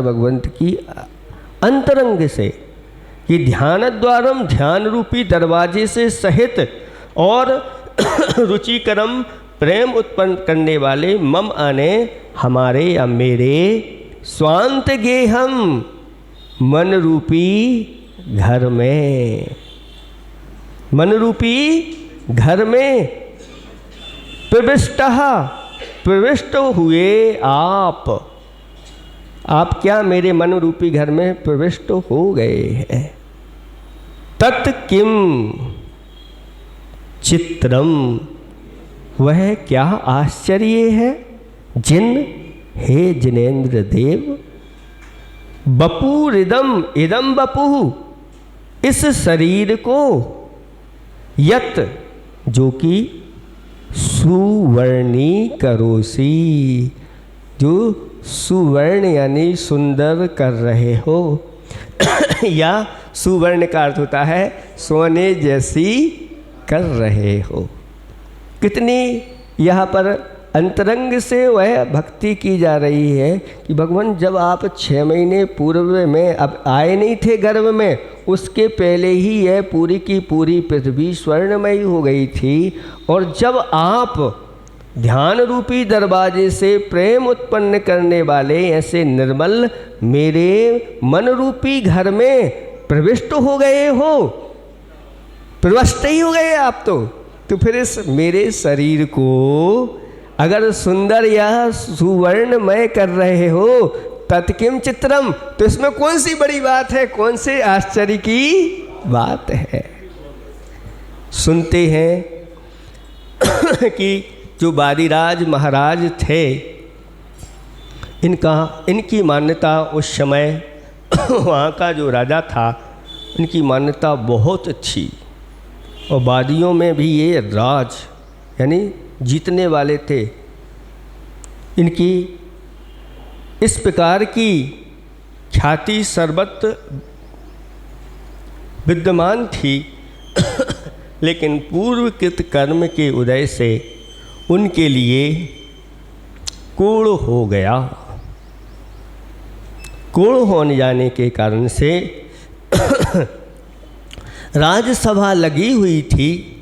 भगवंत की अंतरंग से कि ध्यान द्वारम ध्यान रूपी दरवाजे से सहित और रुचिकरम प्रेम उत्पन्न करने वाले मम आने हमारे या मेरे स्वांत गेहम मन रूपी घर में, मन रूपी घर में प्रविष्ट हुए आप क्या मेरे मन रूपी घर में प्रविष्ट हो गए हैं। तत् किम चित्रम, वह क्या आश्चर्य है जिन हे जिनेन्द्र देव बपुरिदम इदम बपु, इस शरीर को यत जो कि सुवर्णी करोसी, जो सुवर्ण यानी सुंदर कर रहे हो या सुवर्ण का अर्थ होता है सोने जैसी कर रहे हो। कितनी यहाँ पर अंतरंग से वह भक्ति की जा रही है कि भगवान जब आप 6 महीने पूर्व में अब आए नहीं थे गर्भ में, उसके पहले ही यह पूरी की पूरी पृथ्वी स्वर्णमयी हो गई थी। और जब आप ध्यान रूपी दरवाजे से प्रेम उत्पन्न करने वाले ऐसे निर्मल मेरे मन रूपी घर में प्रविष्ट हो गए हो, प्रविष्ट ही हो गए आप तो फिर इस मेरे शरीर को अगर सुंदर या सुवर्णमय कर रहे हो तत्किम चित्रम, तो इसमें कौन सी बड़ी बात है, कौन से आश्चर्य की बात है। सुनते हैं कि जो बारीराज महाराज थे इनकी मान्यता उस समय वहाँ का जो राजा था इनकी मान्यता बहुत अच्छी, और वादियों में भी ये राज यानी जीतने वाले थे। इनकी इस प्रकार की ख्याति सर्वत्र विद्यमान थी लेकिन पूर्वकृत कर्म के उदय से उनके लिए कोढ़ हो गया। कोढ़ होने जाने के कारण से राजसभा लगी हुई थी।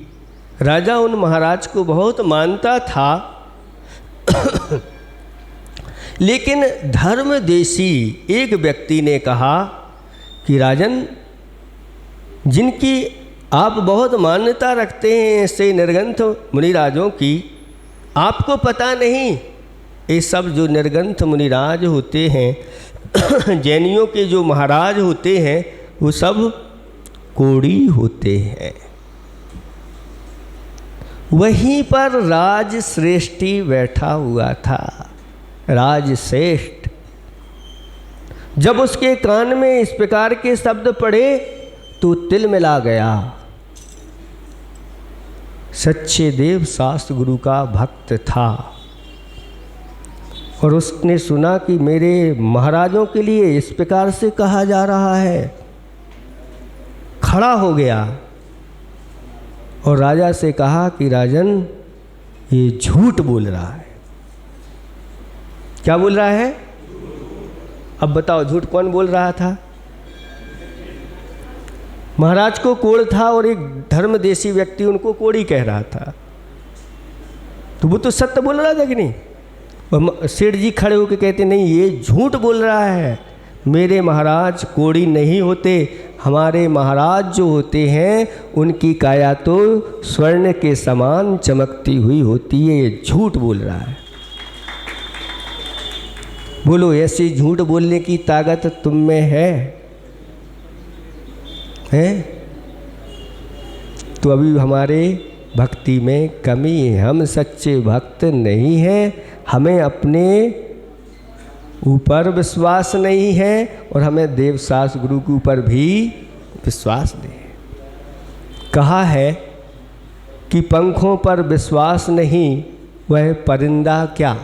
राजा उन महाराज को बहुत मानता था लेकिन धर्मदेशी एक व्यक्ति ने कहा कि राजन, जिनकी आप बहुत मान्यता रखते हैं ऐसे निर्ग्रंथ मुनिराजों की, आपको पता नहीं ये सब जो निर्ग्रंथ मुनिराज होते हैं जैनियों के जो महाराज होते हैं वो सब कोढ़ी होते हैं। वहीं पर राजश्रेष्ठी बैठा हुआ था, राजश्रेष्ठ। जब उसके कान में इस प्रकार के शब्द पड़े तो तिल मिला गया। सच्चे देव शास्त्र गुरु का भक्त था और उसने सुना कि मेरे महाराजों के लिए इस प्रकार से कहा जा रहा है। खड़ा हो गया और राजा से कहा कि राजन, ये झूठ बोल रहा है। क्या बोल रहा है? अब बताओ झूठ कौन बोल रहा था? महाराज को कोढ़ था और एक धर्मदेशी व्यक्ति उनको कोढ़ी कह रहा था, तो वो तो सत्य बोल रहा था कि नहीं। सेठ जी खड़े होकर कहते नहीं, ये झूठ बोल रहा है, मेरे महाराज कोढ़ी नहीं होते, हमारे महाराज जो होते हैं उनकी काया तो स्वर्ण के समान चमकती हुई होती है, ये झूठ बोल रहा है। बोलो, ऐसी झूठ बोलने की ताकत तुम में है? तो अभी हमारे भक्ति में कमी है, हम सच्चे भक्त नहीं हैं, हमें अपने ऊपर विश्वास नहीं है और हमें देवशास गुरु के ऊपर भी विश्वास नहीं। कहा है कि पंखों पर विश्वास नहीं वह परिंदा क्या,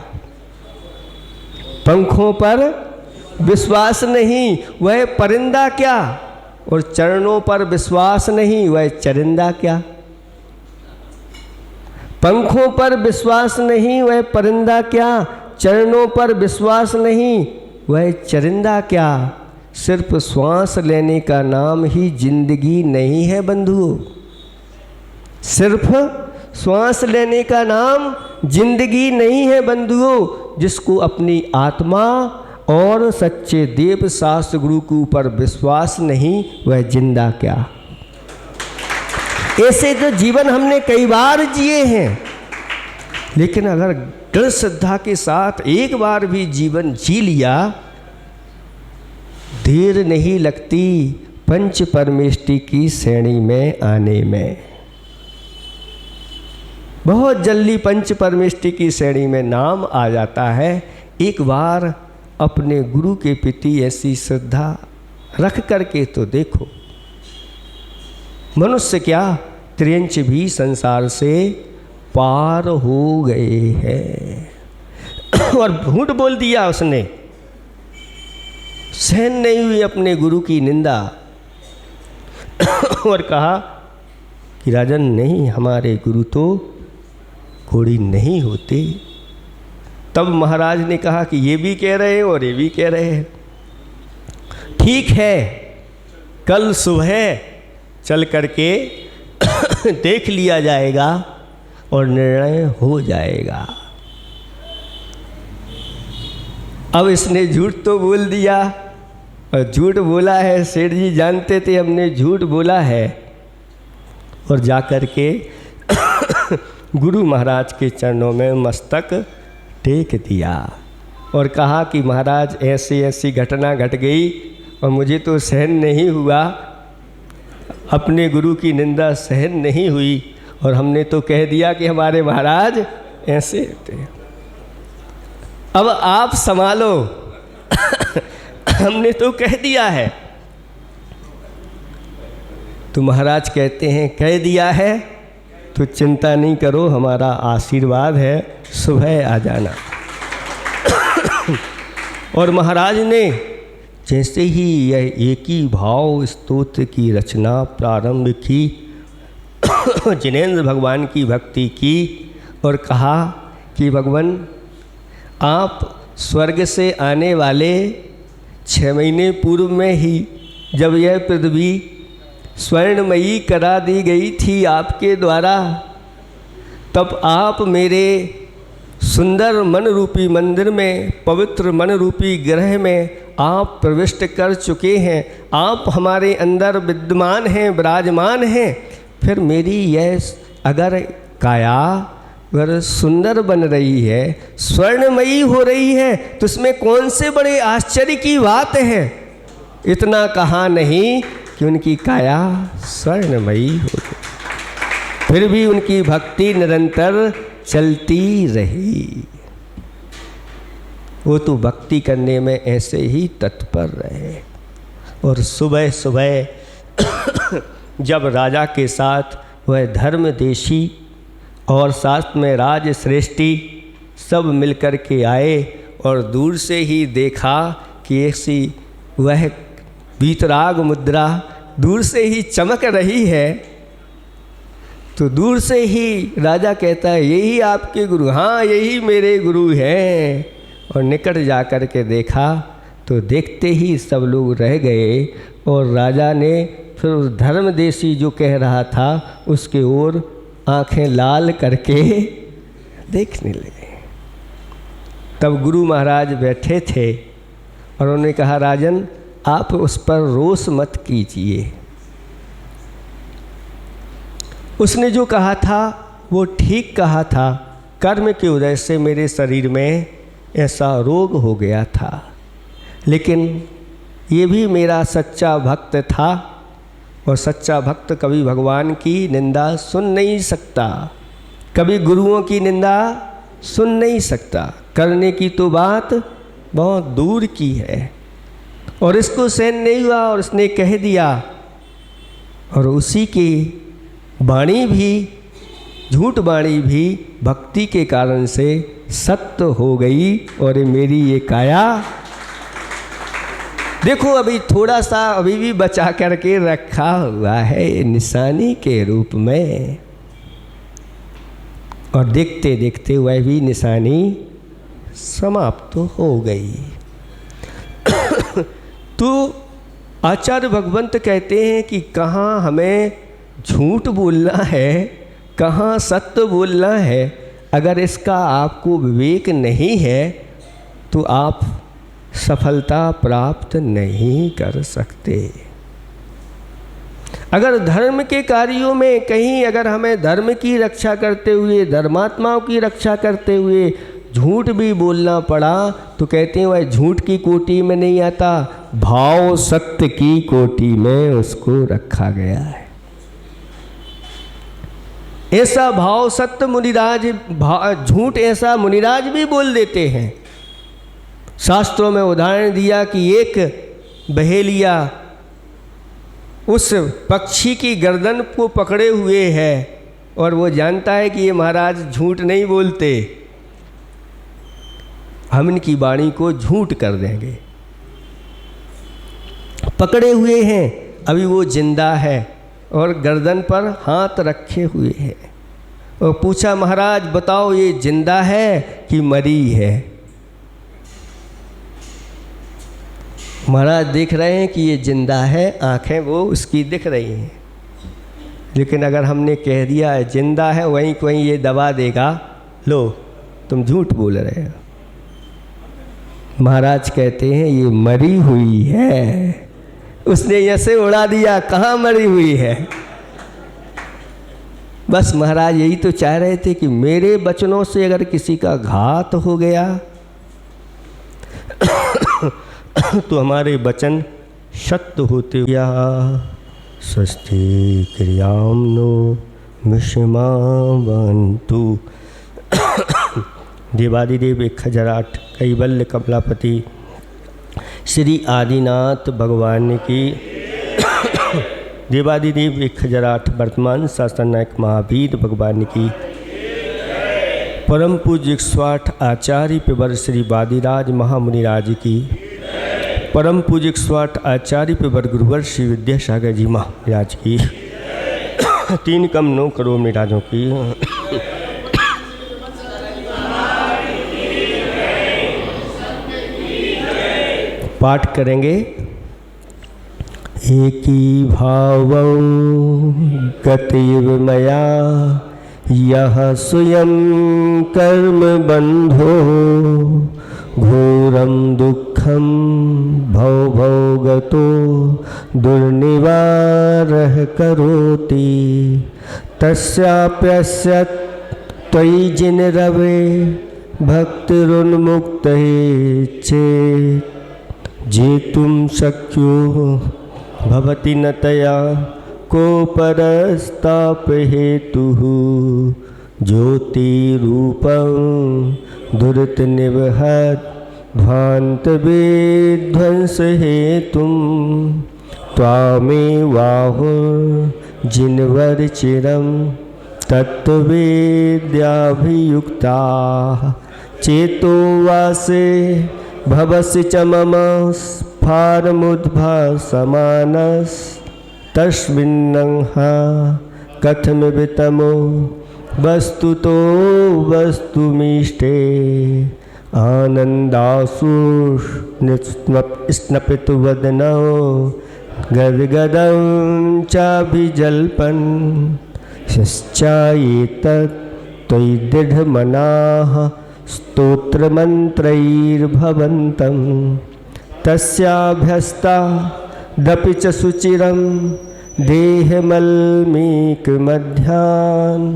पंखों पर विश्वास नहीं वह परिंदा क्या, और चरणों पर विश्वास नहीं वह चरिंदा क्या। पंखों पर विश्वास नहीं वह परिंदा क्या, चरणों पर विश्वास नहीं वह चरिंदा क्या, सिर्फ श्वास लेने का नाम ही जिंदगी नहीं है बंधुओं। सिर्फ श्वास लेने का नाम जिंदगी नहीं है बंधुओं। जिसको अपनी आत्मा और सच्चे देव शास्त्र गुरु के ऊपर विश्वास नहीं, वह जिंदा क्या। ऐसे तो जीवन हमने कई बार जिए हैं, लेकिन अगर दृढ़ श्रद्धा के साथ एक बार भी जीवन जी लिया, देर नहीं लगती पंच परमेष्टि की श्रेणी में आने में। बहुत जल्दी पंच परमेष्टि की श्रेणी में नाम आ जाता है। एक बार अपने गुरु के प्रति ऐसी श्रद्धा रख करके तो देखो। मनुष्य क्या, त्रियंच भी संसार से पार हो गए हैं। और झूठ बोल दिया उसने, सहन नहीं हुई अपने गुरु की निंदा और कहा कि राजन नहीं, हमारे गुरु तो घोड़ी नहीं होते। तब महाराज ने कहा कि ये भी कह रहे हैं और ये भी कह रहे हैं, ठीक है, कल सुबह चल करके देख लिया जाएगा और निर्णय हो जाएगा। अब इसने झूठ तो बोल दिया, और झूठ बोला है, सेठ जी जानते थे हमने झूठ बोला है, और जाकर के गुरु महाराज के चरणों में मस्तक टेक दिया और कहा कि महाराज ऐसी ऐसी घटना घट गई और मुझे तो सहन नहीं हुआ, अपने गुरु की निंदा सहन नहीं हुई, और हमने तो कह दिया कि हमारे महाराज ऐसे होते हैं। अब आप संभालो हमने तो कह दिया है। तो महाराज कहते हैं कह दिया है तो चिंता नहीं करो, हमारा आशीर्वाद है, सुबह आ जाना। और महाराज ने जैसे ही यह एक ही भाव स्तोत्र की रचना प्रारंभ की, जिनेंद्र भगवान की भक्ति की और कहा कि भगवान आप स्वर्ग से आने वाले 6 महीने पूर्व में ही जब यह पृथ्वी स्वर्णमयी करा दी गई थी आपके द्वारा, तब आप मेरे सुंदर मन रूपी मंदिर में, पवित्र मन रूपी ग्रह में आप प्रविष्ट कर चुके हैं। आप हमारे अंदर विद्यमान हैं, विराजमान हैं। फिर मेरी यह अगर काया अगर सुंदर बन रही है, स्वर्णमयी हो रही है, तो इसमें कौन से बड़े आश्चर्य की बात है। इतना कहा नहीं कि उनकी काया स्वर्णमयी हो गई, फिर भी उनकी भक्ति निरंतर चलती रही। वो तो भक्ति करने में ऐसे ही तत्पर रहे। और सुबह सुबह जब राजा के साथ वह धर्मदेशी और साथ में राज श्रेष्ठी सब मिलकर के आए और दूर से ही देखा कि ऐसी वह वीतराग मुद्रा दूर से ही चमक रही है, तो दूर से ही राजा कहता है यही आपके गुरु, हाँ यही मेरे गुरु हैं। और निकट जा कर के देखा तो देखते ही सब लोग रह गए, और राजा ने फिर उस धर्मदेशी जो कह रहा था उसके ओर आंखें लाल करके देखने लगे। तब गुरु महाराज बैठे थे और उन्होंने कहा राजन आप उस पर रोष मत कीजिए, उसने जो कहा था वो ठीक कहा था। कर्म की वजह से मेरे शरीर में ऐसा रोग हो गया था, लेकिन ये भी मेरा सच्चा भक्त था, और सच्चा भक्त कभी भगवान की निंदा सुन नहीं सकता, कभी गुरुओं की निंदा सुन नहीं सकता। करने की तो बात बहुत दूर की है। और इसको सहन नहीं हुआ और उसने कह दिया, और उसी की वाणी भी, झूठ वाणी भी भक्ति के कारण से सत्य हो गई। और मेरी ये काया देखो अभी थोड़ा सा अभी भी बचा करके रखा हुआ है निशानी के रूप में, और देखते देखते वह भी निशानी समाप्त हो गई। तो आचार्य भगवंत कहते हैं कि कहाँ हमें झूठ बोलना है, कहाँ सत्य बोलना है। अगर इसका आपको विवेक नहीं है तो आप सफलता प्राप्त नहीं कर सकते। अगर धर्म के कार्यों में कहीं अगर हमें धर्म की रक्षा करते हुए, धर्मात्माओं की रक्षा करते हुए झूठ भी बोलना पड़ा तो कहते हैं वह झूठ की कोटि में नहीं आता, भाव सत्य की कोटि में उसको रखा गया है। ऐसा भाव सत्य मुनिराज, झूठ ऐसा मुनिराज भी बोल देते हैं। शास्त्रों में उदाहरण दिया कि एक बहेलिया उस पक्षी की गर्दन को पकड़े हुए है और वो जानता है कि ये महाराज झूठ नहीं बोलते, हम इनकी वाणी को झूठ कर देंगे। पकड़े हुए हैं, अभी वो जिंदा है और गर्दन पर हाथ रखे हुए हैं और पूछा महाराज बताओ ये जिंदा है कि मरी है। महाराज देख रहे हैं कि ये जिंदा है, आंखें वो उसकी दिख रही हैं, लेकिन अगर हमने कह दिया है जिंदा है, वहीं कोई ये दबा देगा, लो तुम झूठ बोल रहे हो। महाराज कहते हैं ये मरी हुई है। उसने ऐसे उड़ा दिया, कहाँ मरी हुई है। बस महाराज यही तो चाह रहे थे कि मेरे वचनों से अगर किसी का घात हो गया तो हमारे वचन सत्य होते या स्वस्ति क्रियाम नो मिषमावन्तु। देवादिदेव 1008 कैवल्य कमलापति श्री आदिनाथ भगवान की, देवादिदेव 1008 वर्तमान शासन नायक महावीर भगवान की, परम पूज्य 108 आचार्य पेवर श्री वादिराज महामुनिराज की, परम पूज्य 108 आचार्य पेवर गुरुवर श्री विद्यासागर जी महाराज की, 3 कम 9 करोड़ मिराजों की। पाठ करेंगे। एकी भावं गतिव मया यह स्वयं कर्म बंधो घोरम दुखम भव भवगतो दुर्निवारः करोति तस्याप्यस्य त्वयि जिन रवे भक्तिरुन्मुक्तः चेत् जेतुं शक्यो भवति न तया को परस्ताप हेतुः ज्योतिरूपं दुरित निवहत् ध्वान्त विध्वंस हेतुं त्वामेवाहुर्जिनवर चिरं तत्त्ववेद्याभियुक्ताः चेतो वासे भवसि च मम स्फारमुद्भासमानस् तस्मिन्नंह कथमितमो वस्तुतो वस्तुमीष्टे आनन्दासु स्नपितुवदनो गद्गदं चाभिजल्पन् यश्चाएतत् त्वयि दृढमनाः स्तोत्रमन्त्रैर्भवन्तं तस्याभ्यस्तादपि च सुचिरं देहमल्मीकमध्यान्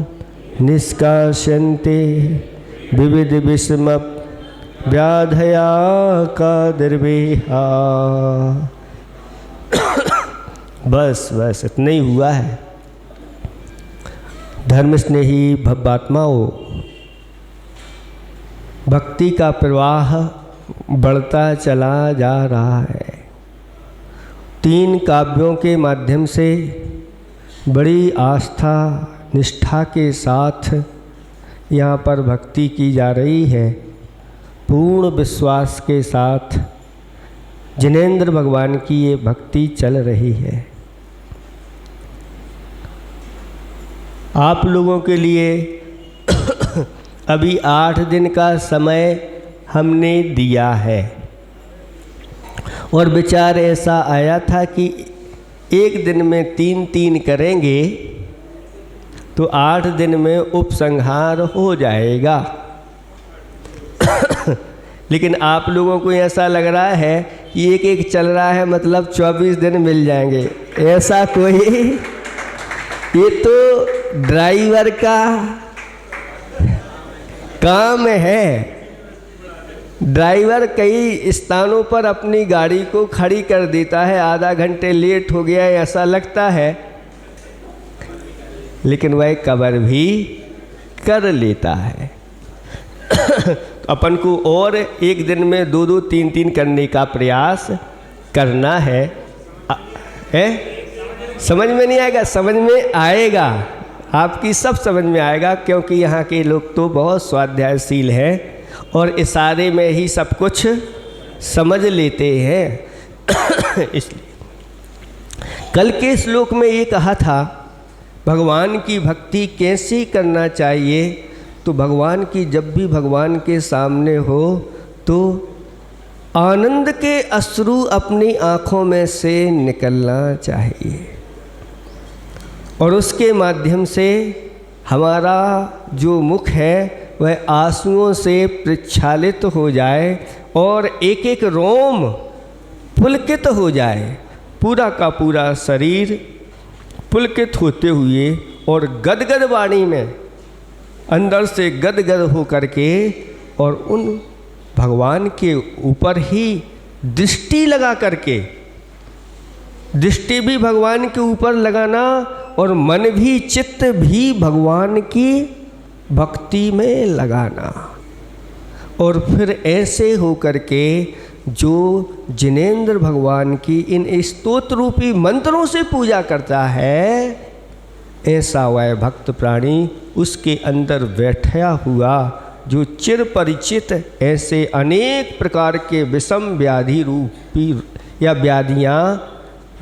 निष्कास्यन्ते विविध विषमव्याधया कादिर्वेहा। बस इतना ही हुआ है। धर्म स्नेही भव्यात्माओं, भक्ति का प्रवाह बढ़ता चला जा रहा है। 3 काव्यों के माध्यम से बड़ी आस्था निष्ठा के साथ यहाँ पर भक्ति की जा रही है। पूर्ण विश्वास के साथ जिनेंद्र भगवान की ये भक्ति चल रही है। आप लोगों के लिए अभी 8 दिन का समय हमने दिया है और विचार ऐसा आया था कि एक दिन में 3 करेंगे तो 8 दिन में उपसंहार हो जाएगा। लेकिन आप लोगों को ऐसा लग रहा है कि एक चल रहा है, मतलब 24 दिन मिल जाएंगे। ऐसा कोई, ये तो ड्राइवर का काम है। ड्राइवर कई स्थानों पर अपनी गाड़ी को खड़ी कर देता है, आधा घंटे लेट हो गया ऐसा लगता है, लेकिन वह कवर भी कर लेता है। अपन को और एक दिन में 2-2, 3-3 करने का प्रयास करना है। समझ में नहीं आएगा? समझ में आएगा, आपकी सब समझ में आएगा, क्योंकि यहाँ के लोग तो बहुत स्वाध्यायशील हैं और इशारे में ही सब कुछ समझ लेते हैं। इसलिए कल के श्लोक में ये कहा था भगवान की भक्ति कैसे करना चाहिए, तो भगवान की जब भी भगवान के सामने हो तो आनंद के अश्रु अपनी आँखों में से निकलना चाहिए और उसके माध्यम से हमारा जो मुख है वह आंसुओं से प्रक्षालित हो जाए और एक एक रोम पुलकित हो जाए, पूरा का पूरा शरीर पुलकित होते हुए और गदगद वाणी में अंदर से गदगद हो करके और उन भगवान के ऊपर ही दृष्टि लगा करके, दृष्टि भी भगवान के ऊपर लगाना और मन भी चित्त भी भगवान की भक्ति में लगाना। और फिर ऐसे हो करके जो जिनेंद्र भगवान की इन स्तोत्र रूपी मंत्रों से पूजा करता है, ऐसा वह भक्त प्राणी उसके अंदर बैठा हुआ जो चिर परिचित ऐसे अनेक प्रकार के विषम व्याधि रूपी या व्याधियाँ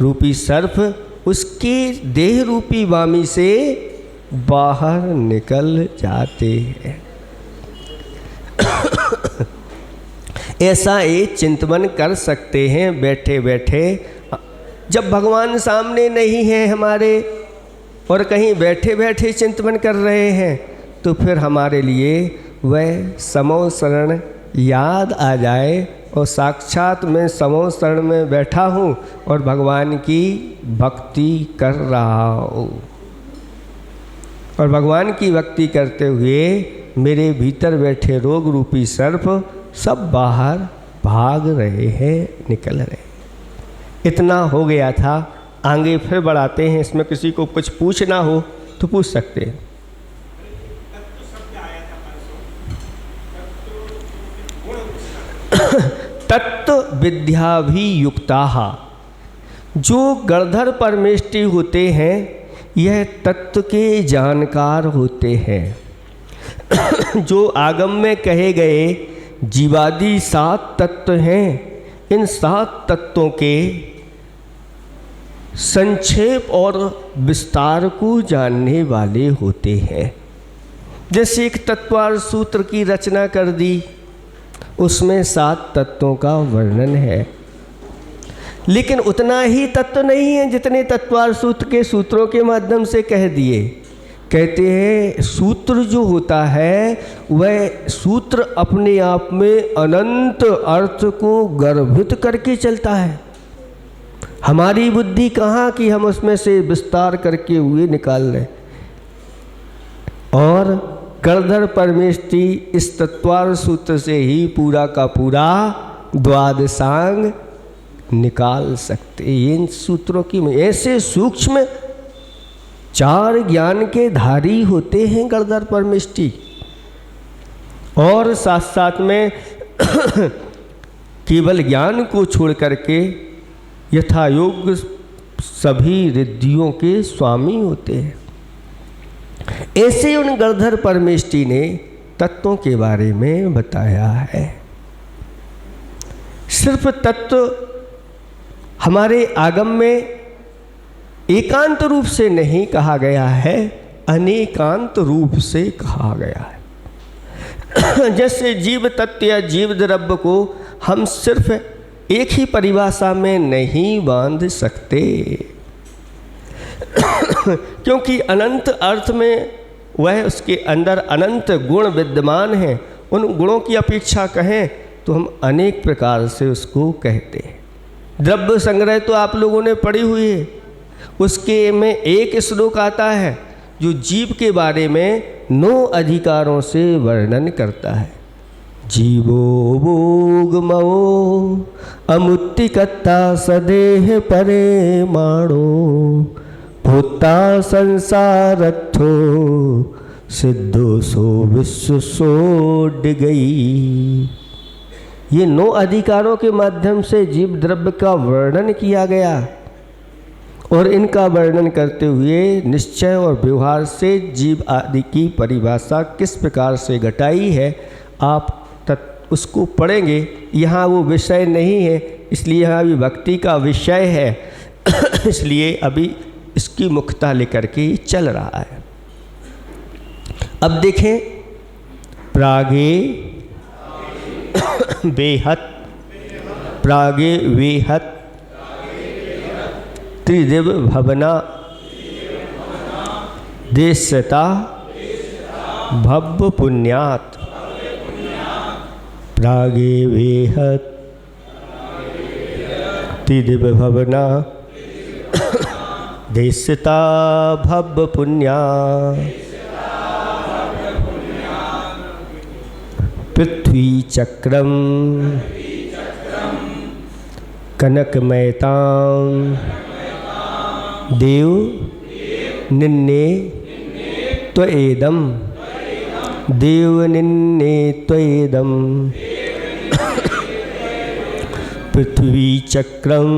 रूपी सर्प उसके देह रूपी वामी से बाहर निकल जाते हैं। ऐसा एक चिंतन कर सकते हैं बैठे बैठे। जब भगवान सामने नहीं है हमारे और कहीं बैठे बैठे चिंतन कर रहे हैं, तो फिर हमारे लिए वह समो शरण याद आ जाए और साक्षात मैं समो शरण में बैठा हूँ और भगवान की भक्ति कर रहा हूँ। और भगवान की भक्ति करते हुए मेरे भीतर बैठे रोग रूपी सर्प सब बाहर भाग रहे हैं, निकल रहे। इतना हो गया था। आगे फिर बढ़ाते हैं। इसमें किसी को कुछ पूछना हो तो पूछ सकते हैं। तत्व विद्या भी युक्ताः, जो गणधर परमेष्टि होते हैं यह तत्व के जानकार होते हैं। जो आगम में कहे गए जीवादि 7 तत्व हैं, इन 7 तत्वों के संक्षेप और विस्तार को जानने वाले होते हैं। जैसे एक तत्वार सूत्र की रचना कर दी, उसमें 7 तत्वों का वर्णन है, लेकिन उतना ही तत्व नहीं है जितने तत्वार सूत्र के सूत्रों के माध्यम से कह दिए। कहते हैं सूत्र जो होता है वह सूत्र अपने आप में अनंत अर्थ को गर्भित करके चलता है। हमारी बुद्धि कहाँ कि हम उसमें से विस्तार करके हुए निकाल लें। और गणधर परमेष्टि इस तत्वार सूत्र से ही पूरा का पूरा द्वादशांग निकाल सकते। इन सूत्रों की ऐसे सूक्ष्म 4 ज्ञान के धारी होते हैं गणधर परमेष्टि। और साथ साथ में केवल ज्ञान को छोड़ करके यथा योग सभी रिद्धियों के स्वामी होते हैं। ऐसे उन गणधर परमेष्टि ने तत्वों के बारे में बताया है। सिर्फ तत्व हमारे आगम में एकांत रूप से नहीं कहा गया है, अनेकांत रूप से कहा गया है। जैसे जीव तत्व या जीव द्रव्य को हम सिर्फ एक ही परिभाषा में नहीं बांध सकते, क्योंकि अनंत अर्थ में वह उसके अंदर अनंत गुण विद्यमान हैं। उन गुणों की अपेक्षा कहें तो हम अनेक प्रकार से उसको कहते हैं। द्रव्य संग्रह तो आप लोगों ने पढ़ी हुई है, उसके में एक श्लोक आता है जो जीव के बारे में 9 अधिकारों से वर्णन करता है। जीवो भोगमो अमुत्तिकत्ता सदेह परे माणो भूता संसारत्थो सिद्धो सो विश्व सोड गई। ये 9 अधिकारों के माध्यम से जीव द्रव्य का वर्णन किया गया और इनका वर्णन करते हुए निश्चय और व्यवहार से जीव आदि की परिभाषा किस प्रकार से घटाई है आप उसको पढ़ेंगे। यहाँ वो विषय नहीं है, इसलिए यहाँ अभी भक्ति का विषय है, इसलिए अभी इसकी मुख्यता लेकर के चल रहा है। अब देखें, प्रागे बेहत, प्रागे वेहत त्रिदिव भवना देशता भव्य पुण्यात। प्रागे वेहत त्रिदिव भवना देशता भव्य पुण्यात। पृथ्वी चक्रम कनकमयतां देव निन्ने त्वएदम, देव निन्ने त्वएदम। पृथ्वी चक्रम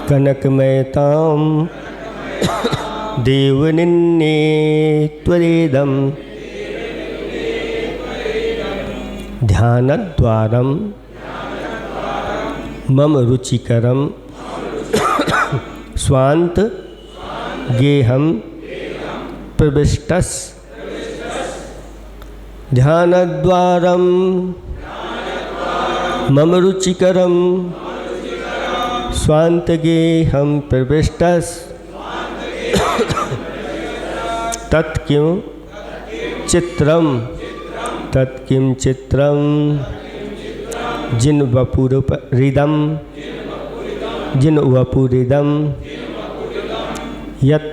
कनकमयतां देव निन्ने त्वएदम। ध्यानद्वारम मम रुचिकरम स्वांत गेहम प्रविष्टस। ध्यानद्वारम मम रुचिकरम स्वांत गेहम प्रविष्टस। तत्किं चित्रम, तत्किं चित्रम जिन वपुरिदम, जिन वपुरिदम यत्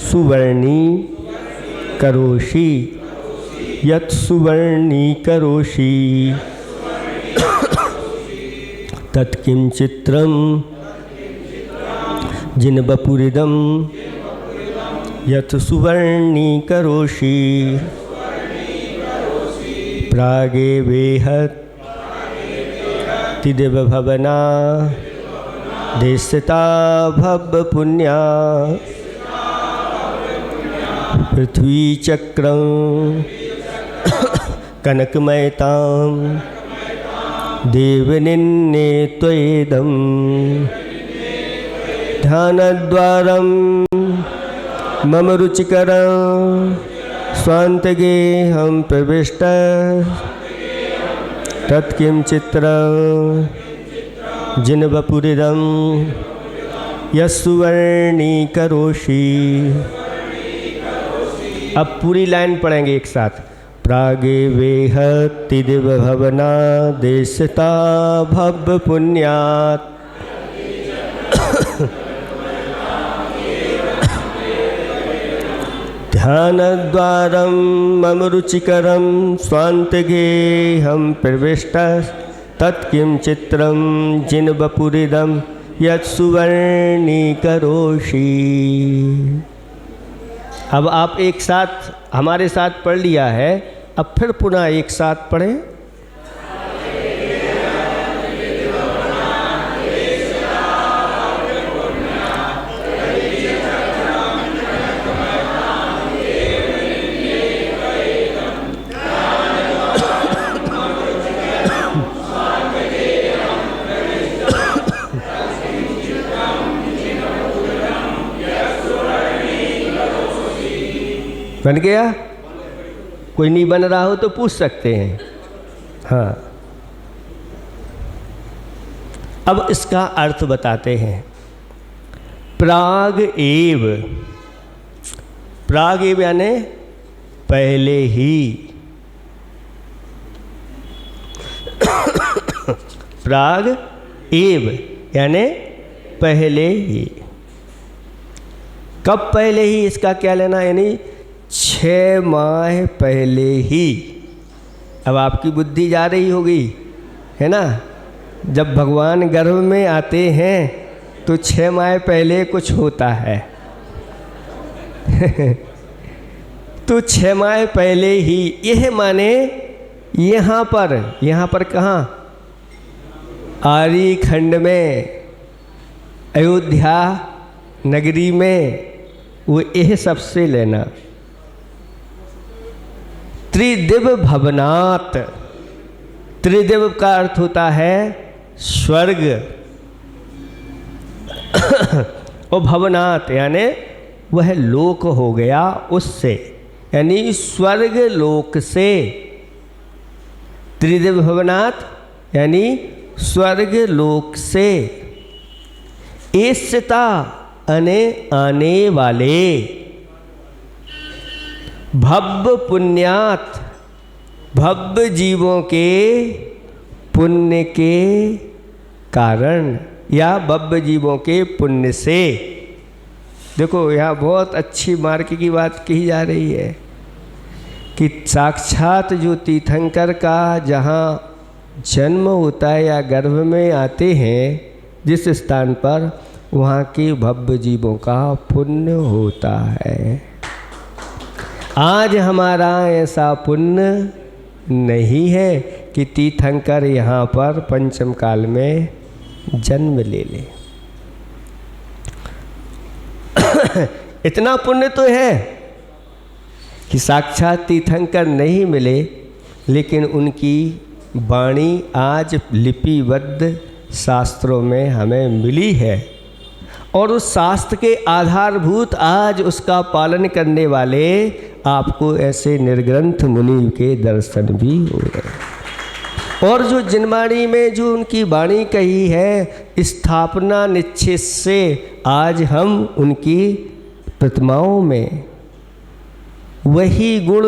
सुवर्णी करोषि, यत् सुवर्णी करोषि। तत्किं चित्रम जिन वपुरिदम यत् सुवर्णी करोषि। प्रागे वेहत त्रिदिव भवना देशता भव्य पुण्या। पृथ्वी चक्रं कनकमयतां देव निन्ने त्वएदम। ध्यानद्वारं मम रुचिकरं स्वान्तगेहं प्रविष्टः। तत्किं चित्रं जिन वपुरिदं यस्सुवर्णी करोषि। अब पूरी लाइन पढ़ेंगे एक साथ। प्रागे वेहत त्रिदिव भवना देशता भव्य पुण्यात। ध्यानद्वारं मम रुचिकरं स्वान्तगेहं प्रविष्टः। तत्किं चित्रं जिन वपुरिदं यत् सुवर्णी करोषि। अब आप एक साथ हमारे साथ पढ़ लिया है, अब फिर पुनः एक साथ पढ़ें। बन गया? कोई नहीं बन रहा हो तो पूछ सकते हैं। हाँ, अब इसका अर्थ बताते हैं। प्राग एव, प्राग एव यानी पहले ही, प्राग एव यानी पहले ही। कब पहले ही, इसका क्या लेना, यानी 6 माह पहले ही। अब आपकी बुद्धि जा रही होगी, है ना। जब भगवान गर्भ में आते हैं तो 6 माह पहले कुछ होता है तो 6 माह पहले ही, यह माने यहाँ पर कहाँ, आर्य खंड में, अयोध्या नगरी में, वो यह सबसे लेना। त्रिदिव भवनात्, त्रिदिव का अर्थ होता है स्वर्ग और भवनात् यानी वह लोक हो गया उससे, यानी स्वर्ग लोक से। त्रिदिव भवनात् यानी स्वर्ग लोक से। एस्यता अने आने वाले, भव्य पुण्यात्, भव्य जीवों के पुण्य के कारण या भव्य जीवों के पुण्य से। देखो यहाँ बहुत अच्छी मार्ग की बात कही जा रही है कि साक्षात जो तीर्थंकर का जहाँ जन्म होता है या गर्भ में आते हैं जिस स्थान पर, वहाँ के भव्य जीवों का पुण्य होता है। आज हमारा ऐसा पुण्य नहीं है कि तीर्थंकर यहाँ पर पंचम काल में जन्म ले ले। इतना पुण्य तो है कि साक्षात तीर्थंकर नहीं मिले, लेकिन उनकी वाणी आज लिपिबद्ध शास्त्रों में हमें मिली है, और उस शास्त्र के आधारभूत आज उसका पालन करने वाले आपको ऐसे निर्ग्रंथ मुनि के दर्शन भी हो रहे। और जो जिनवाणी में जो उनकी वाणी कही है, स्थापना निश्चित से आज हम उनकी प्रतिमाओं में वही गुण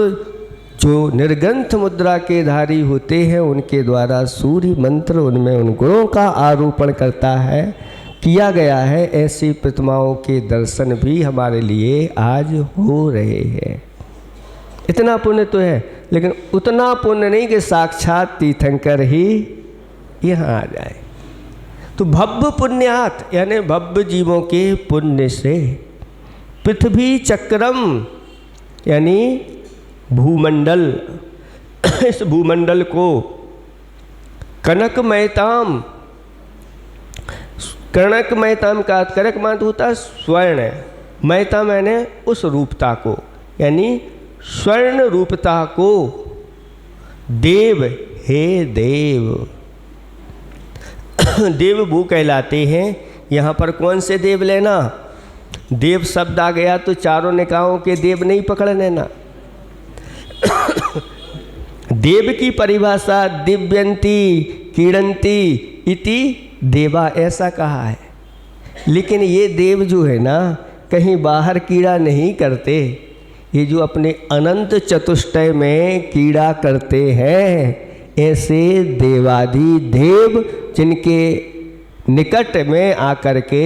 जो निर्ग्रंथ मुद्रा के धारी होते हैं, उनके द्वारा सूर्य मंत्र उनमें उन गुणों का आरोपण करता है, किया गया है। ऐसी प्रतिमाओं के दर्शन भी हमारे लिए आज हो रहे हैं। इतना पुण्य तो है, लेकिन उतना पुण्य नहीं कि साक्षात तीर्थंकर ही यहाँ आ जाए। तो भव्य पुण्यात यानी भव्य जीवों के पुण्य से। पृथ्वी चक्रम यानी भूमंडल, इस भूमंडल को कनक मैताम, कनक मैताम का कनक मात होता है स्वर्ण, मैताम यानी उस रूपता को, यानी स्वर्ण रूपता को। देव हे देव, देव भू कहलाते हैं। यहाँ पर कौन से देव लेना, देव शब्द आ गया तो चारों निकायों के देव नहीं पकड़ लेना। देव की परिभाषा दिव्यंती कीड़ंती इति देवा ऐसा कहा है, लेकिन ये देव जो है ना, कहीं बाहर कीड़ा नहीं करते। ये जो अपने अनंत चतुष्टय में कीड़ा करते हैं, ऐसे देवादि देव जिनके निकट में आकर के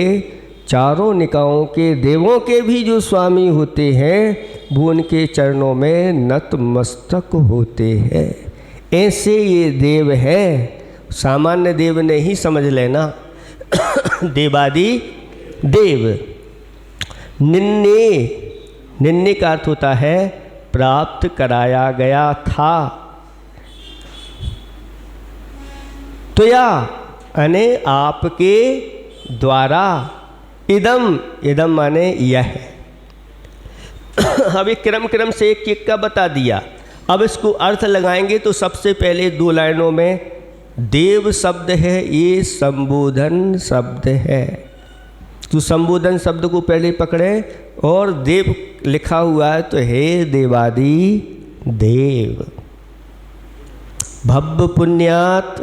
चारों निकायों के देवों के भी जो स्वामी होते हैं, वो उनके चरणों में नतमस्तक होते हैं। ऐसे ये देव हैं, सामान्य देव नहीं समझ लेना। देवादि देव। निन्ने, निन्ने का अर्थ होता है प्राप्त कराया गया था। तो या यानी आपके द्वारा, इदम, इदम माने यह। अब एक क्रम से एक एक का बता दिया। अब इसको अर्थ लगाएंगे तो सबसे पहले 2 लाइनों में देव शब्द है, ये संबोधन शब्द है। तो संबोधन शब्द को पहले पकड़े और देव लिखा हुआ है तो हे देवादि देव। भव्य पुण्यात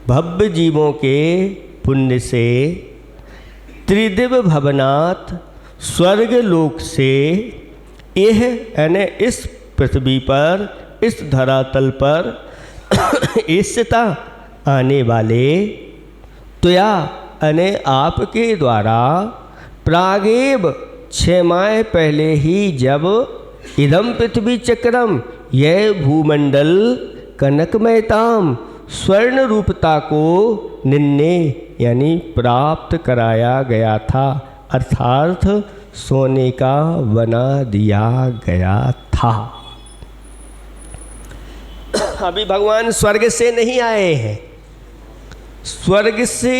भव्य जीवों के पुण्य से त्रिदिव भवनाथ स्वर्ग लोक से यह यानी इस पृथ्वी पर, इस धरातल पर ईश्ता आने वाले त्वया यानी आपके द्वारा प्रागेव 6 माह पहले ही जब इदम पृथ्वी चक्रम यह भूमंडल कनकमयताम स्वर्ण रूपता को निन्ने यानी प्राप्त कराया गया था, अर्थात सोने का बना दिया गया था। अभी भगवान स्वर्ग से नहीं आए हैं। स्वर्ग से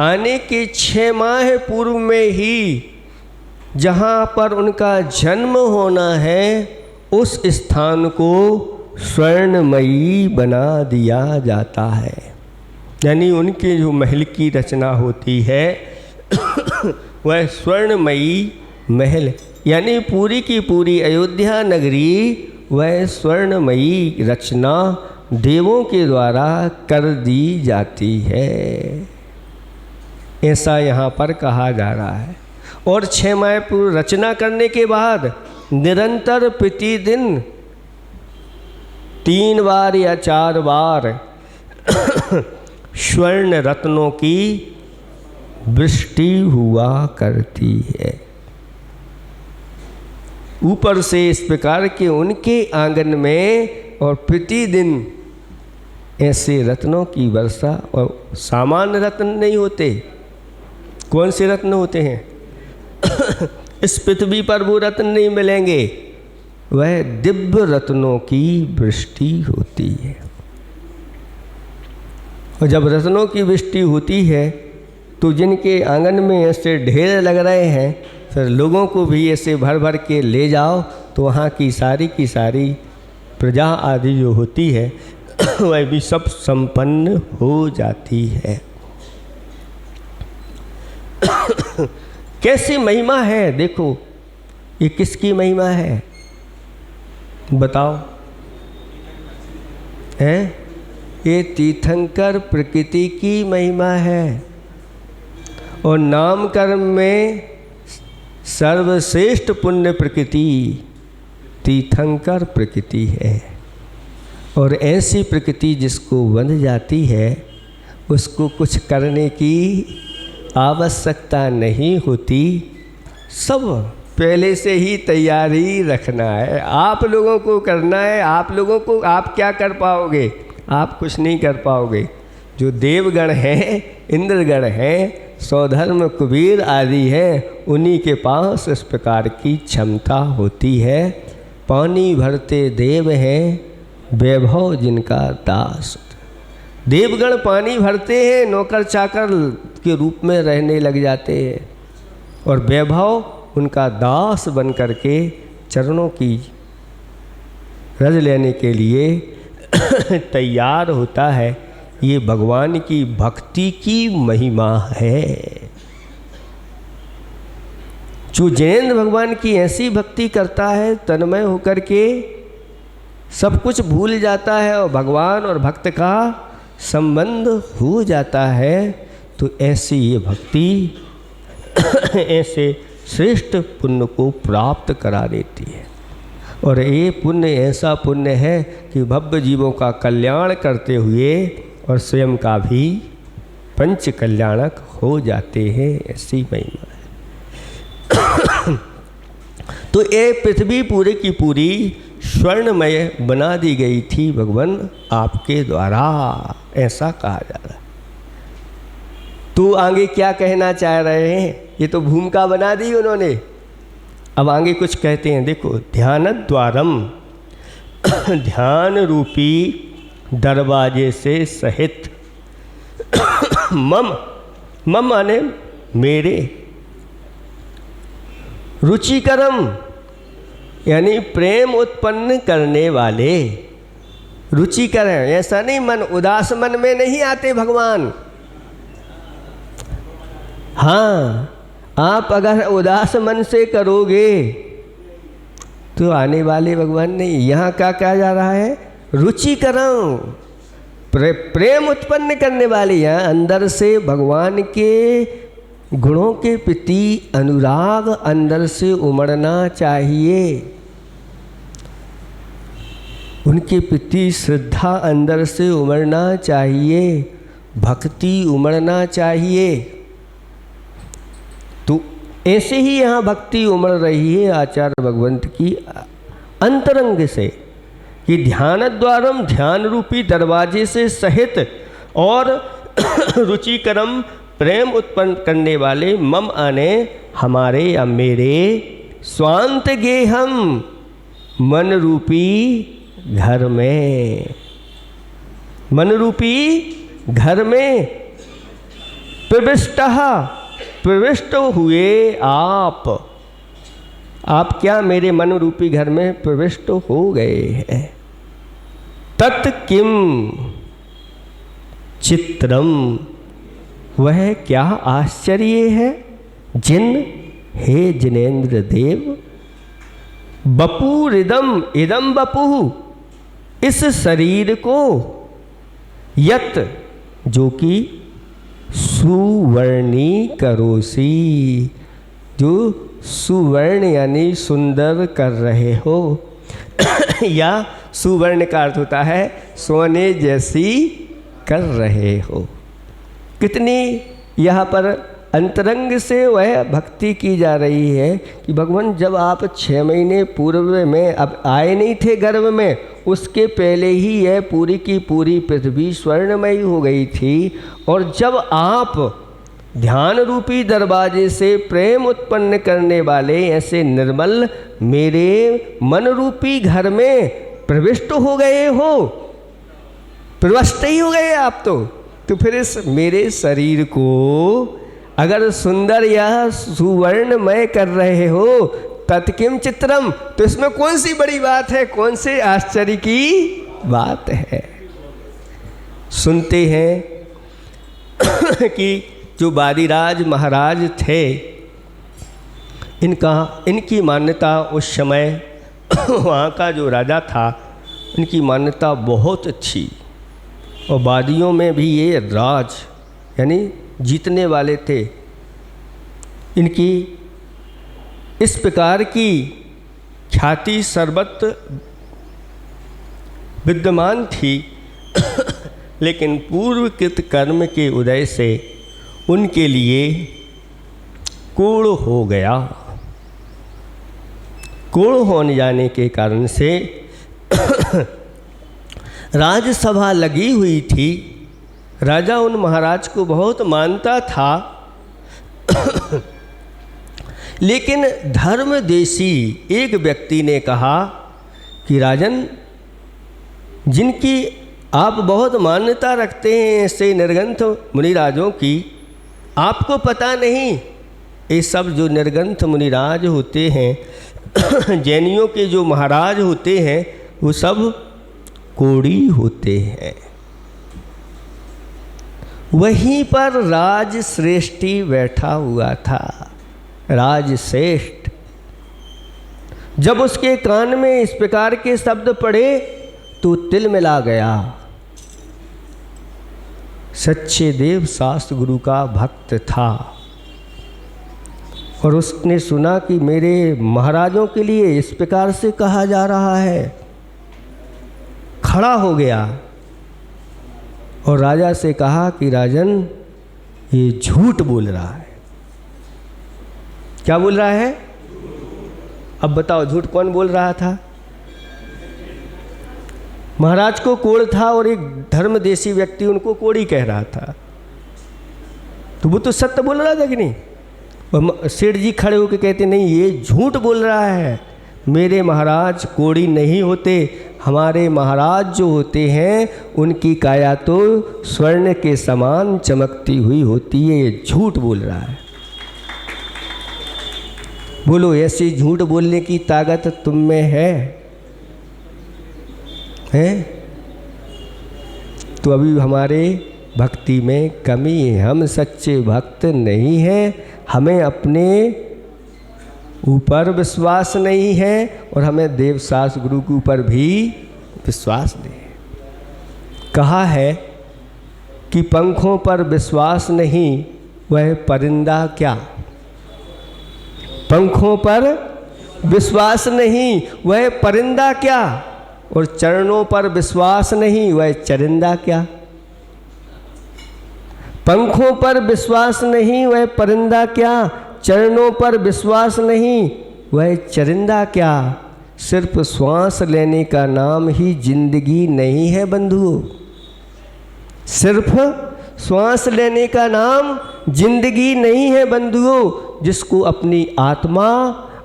आने के 6 माह पूर्व में ही जहाँ पर उनका जन्म होना है उस स्थान को स्वर्णमयी बना दिया जाता है। यानी उनके जो महल की रचना होती है वह स्वर्णमयी महल, यानी पूरी की पूरी अयोध्या नगरी वह स्वर्णमयी रचना देवों के द्वारा कर दी जाती है, ऐसा यहाँ पर कहा जा रहा है। और 6 माह पूर्व रचना करने के बाद निरंतर प्रतिदिन 3 बार या 4 बार स्वर्ण रत्नों की वृष्टि हुआ करती है। ऊपर से इस प्रकार के उनके आंगन में और प्रतिदिन ऐसे रत्नों की वर्षा, और सामान्य रत्न नहीं होते। कौन से रत्न होते हैं? इस पृथ्वी पर वो रत्न नहीं मिलेंगे, वह दिव्य रत्नों की वृष्टि होती है। और जब रत्नों की वृष्टि होती है तो जिनके आंगन में ऐसे ढेर लग रहे हैं, फिर लोगों को भी ऐसे भर भर के ले जाओ तो वहाँ की सारी प्रजा आदि जो होती है वह भी सब संपन्न हो जाती है। कैसी महिमा है, देखो ये किसकी महिमा है बताओ? है ये तीर्थंकर प्रकृति की महिमा है। और नामकर्म में सर्वश्रेष्ठ पुण्य प्रकृति तीर्थंकर प्रकृति है। और ऐसी प्रकृति जिसको बंध जाती है उसको कुछ करने की आवश्यकता नहीं होती, सब पहले से ही तैयारी रखना है, आप लोगों को करना है। आप लोगों को आप क्या कर पाओगे? आप कुछ नहीं कर पाओगे। जो देवगण हैं, इंद्रगण हैं, सौधर्म कुबेर आदि हैं, उन्हीं के पास इस प्रकार की क्षमता होती है। पानी भरते देव हैं, वैभव जिनका दास। देवगण पानी भरते हैं, नौकर चाकर के रूप में रहने लग जाते हैं, और वैभव उनका दास बन करके चरणों की रज लेने के लिए तैयार होता है। ये भगवान की भक्ति की महिमा है। जो जैन भगवान की ऐसी भक्ति करता है, तन्मय होकर के सब कुछ भूल जाता है और भगवान और भक्त का संबंध हो जाता है, तो ऐसी ये भक्ति ऐसे श्रेष्ठ पुण्य को प्राप्त करा देती है। और ये पुण्य ऐसा पुण्य है कि भव्य जीवों का कल्याण करते हुए और स्वयं का भी पंच कल्याणक हो जाते हैं, ऐसी महिमा है। तो ये पृथ्वी पूरे की पूरी स्वर्णमय बना दी गई थी भगवान आपके द्वारा, ऐसा कहा जा रहा है। तो आगे क्या कहना चाह रहे हैं? ये तो भूमिका बना दी उन्होंने, अब आगे कुछ कहते हैं। देखो, ध्यान द्वारम ध्यान रूपी दरवाजे से सहित मम माने मेरे, रुचिकरम यानी प्रेम उत्पन्न करने वाले। रुचिकर है, ऐसा नहीं मन उदास मन में नहीं आते भगवान। हाँ, आप अगर उदास मन से करोगे तो आने वाले भगवान नहीं। यहाँ क्या कहा जा रहा है? रुचिकरम प्रेम उत्पन्न करने वाली हैं। अंदर से भगवान के गुणों के प्रति अनुराग अंदर से उमड़ना चाहिए, उनके प्रति श्रद्धा अंदर से उमड़ना चाहिए, भक्ति उमड़ना चाहिए। तो ऐसे ही यहाँ भक्ति उमड़ रही है आचार्य भगवंत की अंतरंग से कि ध्यान द्वारम, ध्यान रूपी दरवाजे से सहित और रुचिकरम प्रेम उत्पन्न करने वाले मम आने हमारे या मेरे स्वांत गेहम मन रूपी घर में, मन रूपी घर में प्रविष्ट हुए आप क्या मेरे मन रूपी घर में प्रविष्ट हो गए हैं। तत् किम चित्रम, वह क्या आश्चर्य है जिन हे जिनेन्द्र देव, बपुरिदम इदम बपु, इस शरीर को, यत जो कि सुवर्णी करोसी, जो सुवर्ण यानी सुंदर कर रहे हो या सुवर्ण का अर्थ होता है सोने जैसी कर रहे हो। कितनी यहाँ पर अंतरंग से वह भक्ति की जा रही है कि भगवान जब आप 6 महीने पूर्व में अब आए नहीं थे गर्भ में, उसके पहले ही यह पूरी की पूरी पृथ्वी स्वर्णमयी हो गई थी। और जब आप ध्यान रूपी दरवाजे से प्रेम उत्पन्न करने वाले ऐसे निर्मल मेरे मन रूपी घर में प्रविष्ट हो गए हो, प्रविष्ट ही हो गए आप तो फिर इस मेरे शरीर को अगर सुंदर या सुवर्णमय कर रहे हो, तत्किम चित्रम, तो इसमें कौन सी बड़ी बात है, कौन से आश्चर्य की बात है। सुनते हैं कि जो बारीराज महाराज थे, इनकी मान्यता उस समय वहाँ का जो राजा था, इनकी मान्यता बहुत अच्छी, और वादियों में भी ये राज यानी जीतने वाले थे। इनकी इस प्रकार की ख्याति सर्वत्र विद्यमान थी लेकिन पूर्वकृत कर्म के उदय से उनके लिए कोढ़ हो गया। कोढ़ होने जाने के कारण से राजसभा लगी हुई थी। राजा उन महाराज को बहुत मानता था लेकिन धर्मदेशी एक व्यक्ति ने कहा कि राजन, जिनकी आप बहुत मान्यता रखते हैं ऐसे निर्ग्रंथ मुनिराजों की, आपको पता नहीं ये सब जो निर्ग्रंथ मुनिराज होते हैं जैनियों के जो महाराज होते हैं वो सब कोढ़ी होते हैं। वहीं पर राजश्रेष्ठी बैठा हुआ था, राजश्रेष्ठ। जब उसके कान में इस प्रकार के शब्द पड़े तो तिल मिला गया। सच्चे देव शास्त्र गुरु का भक्त था और उसने सुना कि मेरे महाराजों के लिए इस प्रकार से कहा जा रहा है। खड़ा हो गया और राजा से कहा कि राजन, ये झूठ बोल रहा है। क्या बोल रहा है? अब बताओ, झूठ कौन बोल रहा था? महाराज को कोढ़ था और एक धर्मदेशी व्यक्ति उनको कोढ़ी कह रहा था, तो वो तो सत्य बोल रहा था कि नहीं? और सेठ जी खड़े होकर कहते नहीं, ये झूठ बोल रहा है, मेरे महाराज कोढ़ी नहीं होते, हमारे महाराज जो होते हैं उनकी काया तो स्वर्ण के समान चमकती हुई होती है, ये झूठ बोल रहा है। बोलो, ऐसी झूठ बोलने की ताकत तुम में है? तो अभी हमारे भक्ति में कमी है, हम सच्चे भक्त नहीं हैं, हमें अपने ऊपर विश्वास नहीं है और हमें देवशास्त्र गुरु के ऊपर भी विश्वास नहीं है। कहा है कि पंखों पर विश्वास नहीं वह परिंदा क्या। पंखों पर विश्वास नहीं वह परिंदा क्या, और चरणों पर विश्वास नहीं वह चरिंदा क्या। पंखों पर विश्वास नहीं वह परिंदा क्या, चरणों पर विश्वास नहीं वह चरिंदा क्या। सिर्फ श्वास लेने का नाम ही जिंदगी नहीं है बंधुओं। सिर्फ श्वास लेने का नाम जिंदगी नहीं है बंधुओं। जिसको अपनी आत्मा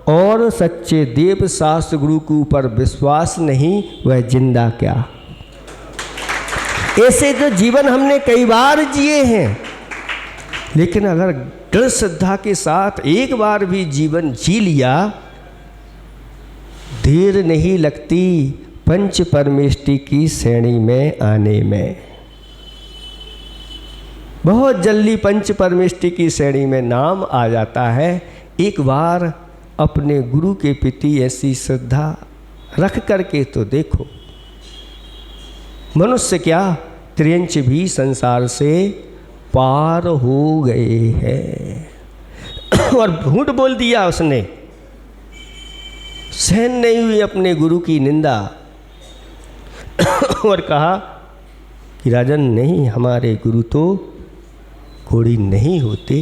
और सच्चे देव शास्त्र गुरु के ऊपर विश्वास नहीं वह जिंदा क्या। ऐसे जो जीवन हमने कई बार जिए हैं, लेकिन अगर दृढ़ श्रद्धा के साथ एक बार भी जीवन जी लिया, देर नहीं लगती पंच परमेष्टि की श्रेणी में आने में। बहुत जल्दी पंच परमेष्टि की श्रेणी में नाम आ जाता है। एक बार अपने गुरु के प्रति ऐसी श्रद्धा रख करके तो देखो। मनुष्य क्या, त्रियंच भी संसार से पार हो गए हैं। और झूठ बोल दिया उसने, सहन नहीं हुई अपने गुरु की निंदा, और कहा कि राजन नहीं, हमारे गुरु तो घोड़ी नहीं होते।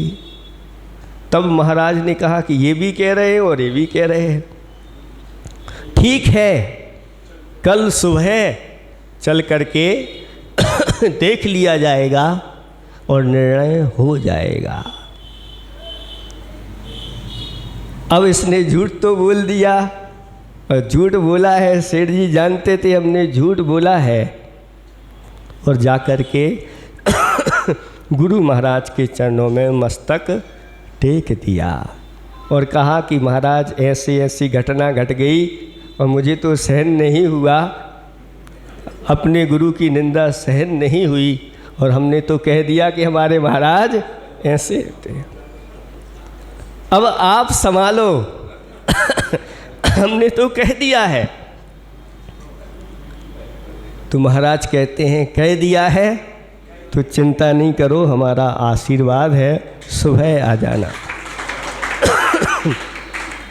तब महाराज ने कहा कि ये भी कह रहे हैं और ये भी कह रहे हैं, ठीक है, कल सुबह चल करके देख लिया जाएगा और निर्णय हो जाएगा। अब इसने झूठ तो बोल दिया, और झूठ बोला है, सेठ जी जानते थे हमने झूठ बोला है, और जाकर के गुरु महाराज के चरणों में मस्तक टेक दिया और कहा कि महाराज ऐसी ऐसी घटना घट गई और मुझे तो सहन नहीं हुआ, अपने गुरु की निंदा सहन नहीं हुई, और हमने तो कह दिया कि हमारे महाराज ऐसे थे, अब आप संभालो। हमने तो कह दिया है। तो महाराज कहते हैं कह दिया है तो चिंता नहीं करो, हमारा आशीर्वाद है, सुबह आ जाना।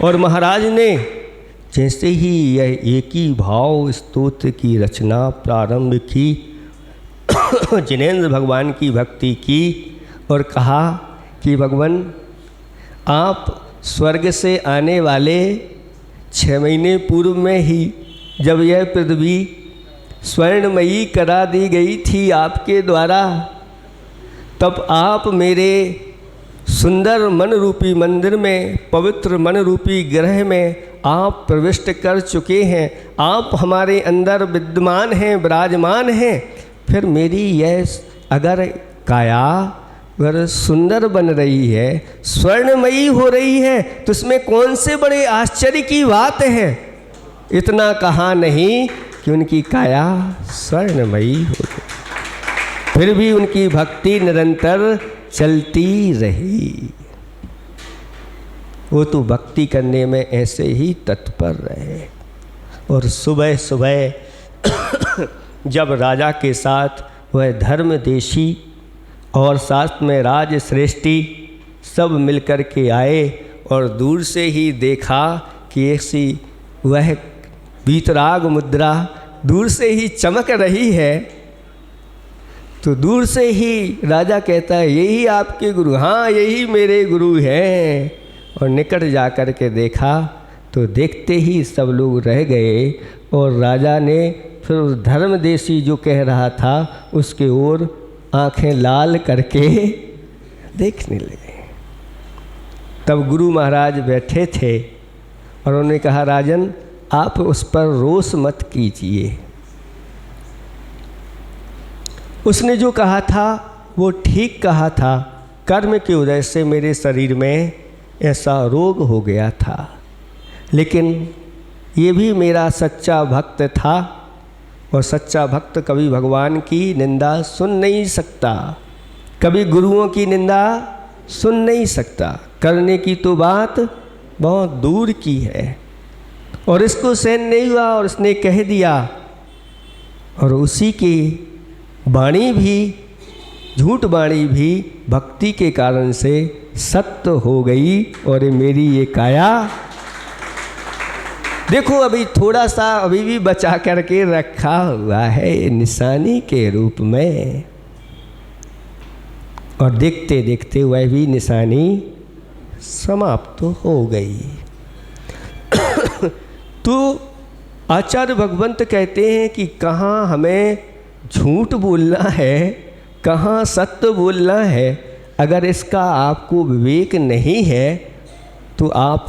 और महाराज ने जैसे ही यह एक ही भाव स्तोत्र की रचना प्रारंभ की, जिनेंद्र भगवान की भक्ति की और कहा कि भगवान आप स्वर्ग से आने वाले 6 महीने पूर्व में ही जब यह पृथ्वी स्वर्णमयी करा दी गई थी आपके द्वारा, तब आप मेरे सुंदर मन रूपी मंदिर में, पवित्र मन रूपी ग्रह में आप प्रविष्ट कर चुके हैं। आप हमारे अंदर विद्यमान हैं, विराजमान हैं। फिर मेरी यह अगर काया अगर सुंदर बन रही है, स्वर्णमयी हो रही है, तो इसमें कौन से बड़े आश्चर्य की बात है। इतना कहा नहीं कि उनकी काया स्वर्णमयी हो गई, फिर भी उनकी भक्ति निरंतर चलती रही। वो तो भक्ति करने में ऐसे ही तत्पर रहे। और सुबह सुबह जब राजा के साथ वह धर्मदेशी और साथ में राज श्रेष्ठी सब मिलकर के आए और दूर से ही देखा कि ऐसी वह वीतराग मुद्रा दूर से ही चमक रही है, तो दूर से ही राजा कहता है यही आपके गुरु, हाँ यही मेरे गुरु हैं। और निकट जा कर के देखा तो देखते ही सब लोग रह गए, और राजा ने फिर उस धर्मदेशी जो कह रहा था उसके ओर आंखें लाल करके देखने लगे। तब गुरु महाराज बैठे थे और उन्होंने कहा राजन आप उस पर रोष मत कीजिए, उसने जो कहा था वो ठीक कहा था। कर्म की वजह से मेरे शरीर में ऐसा रोग हो गया था, लेकिन ये भी मेरा सच्चा भक्त था, और सच्चा भक्त कभी भगवान की निंदा सुन नहीं सकता, कभी गुरुओं की निंदा सुन नहीं सकता, करने की तो बात बहुत दूर की है। और इसको सहन नहीं हुआ और उसने कह दिया, और उसी के वाणी भी, झूठ वाणी भी भक्ति के कारण से सत्य हो गई। और मेरी ये काया देखो अभी थोड़ा सा अभी भी बचा करके रखा हुआ है निशानी के रूप में, और देखते देखते वह भी निशानी समाप्त हो गई। तो आचार्य भगवंत कहते हैं कि कहाँ हमें झूठ बोलना है, कहाँ सत्य बोलना है। अगर इसका आपको विवेक नहीं है तो आप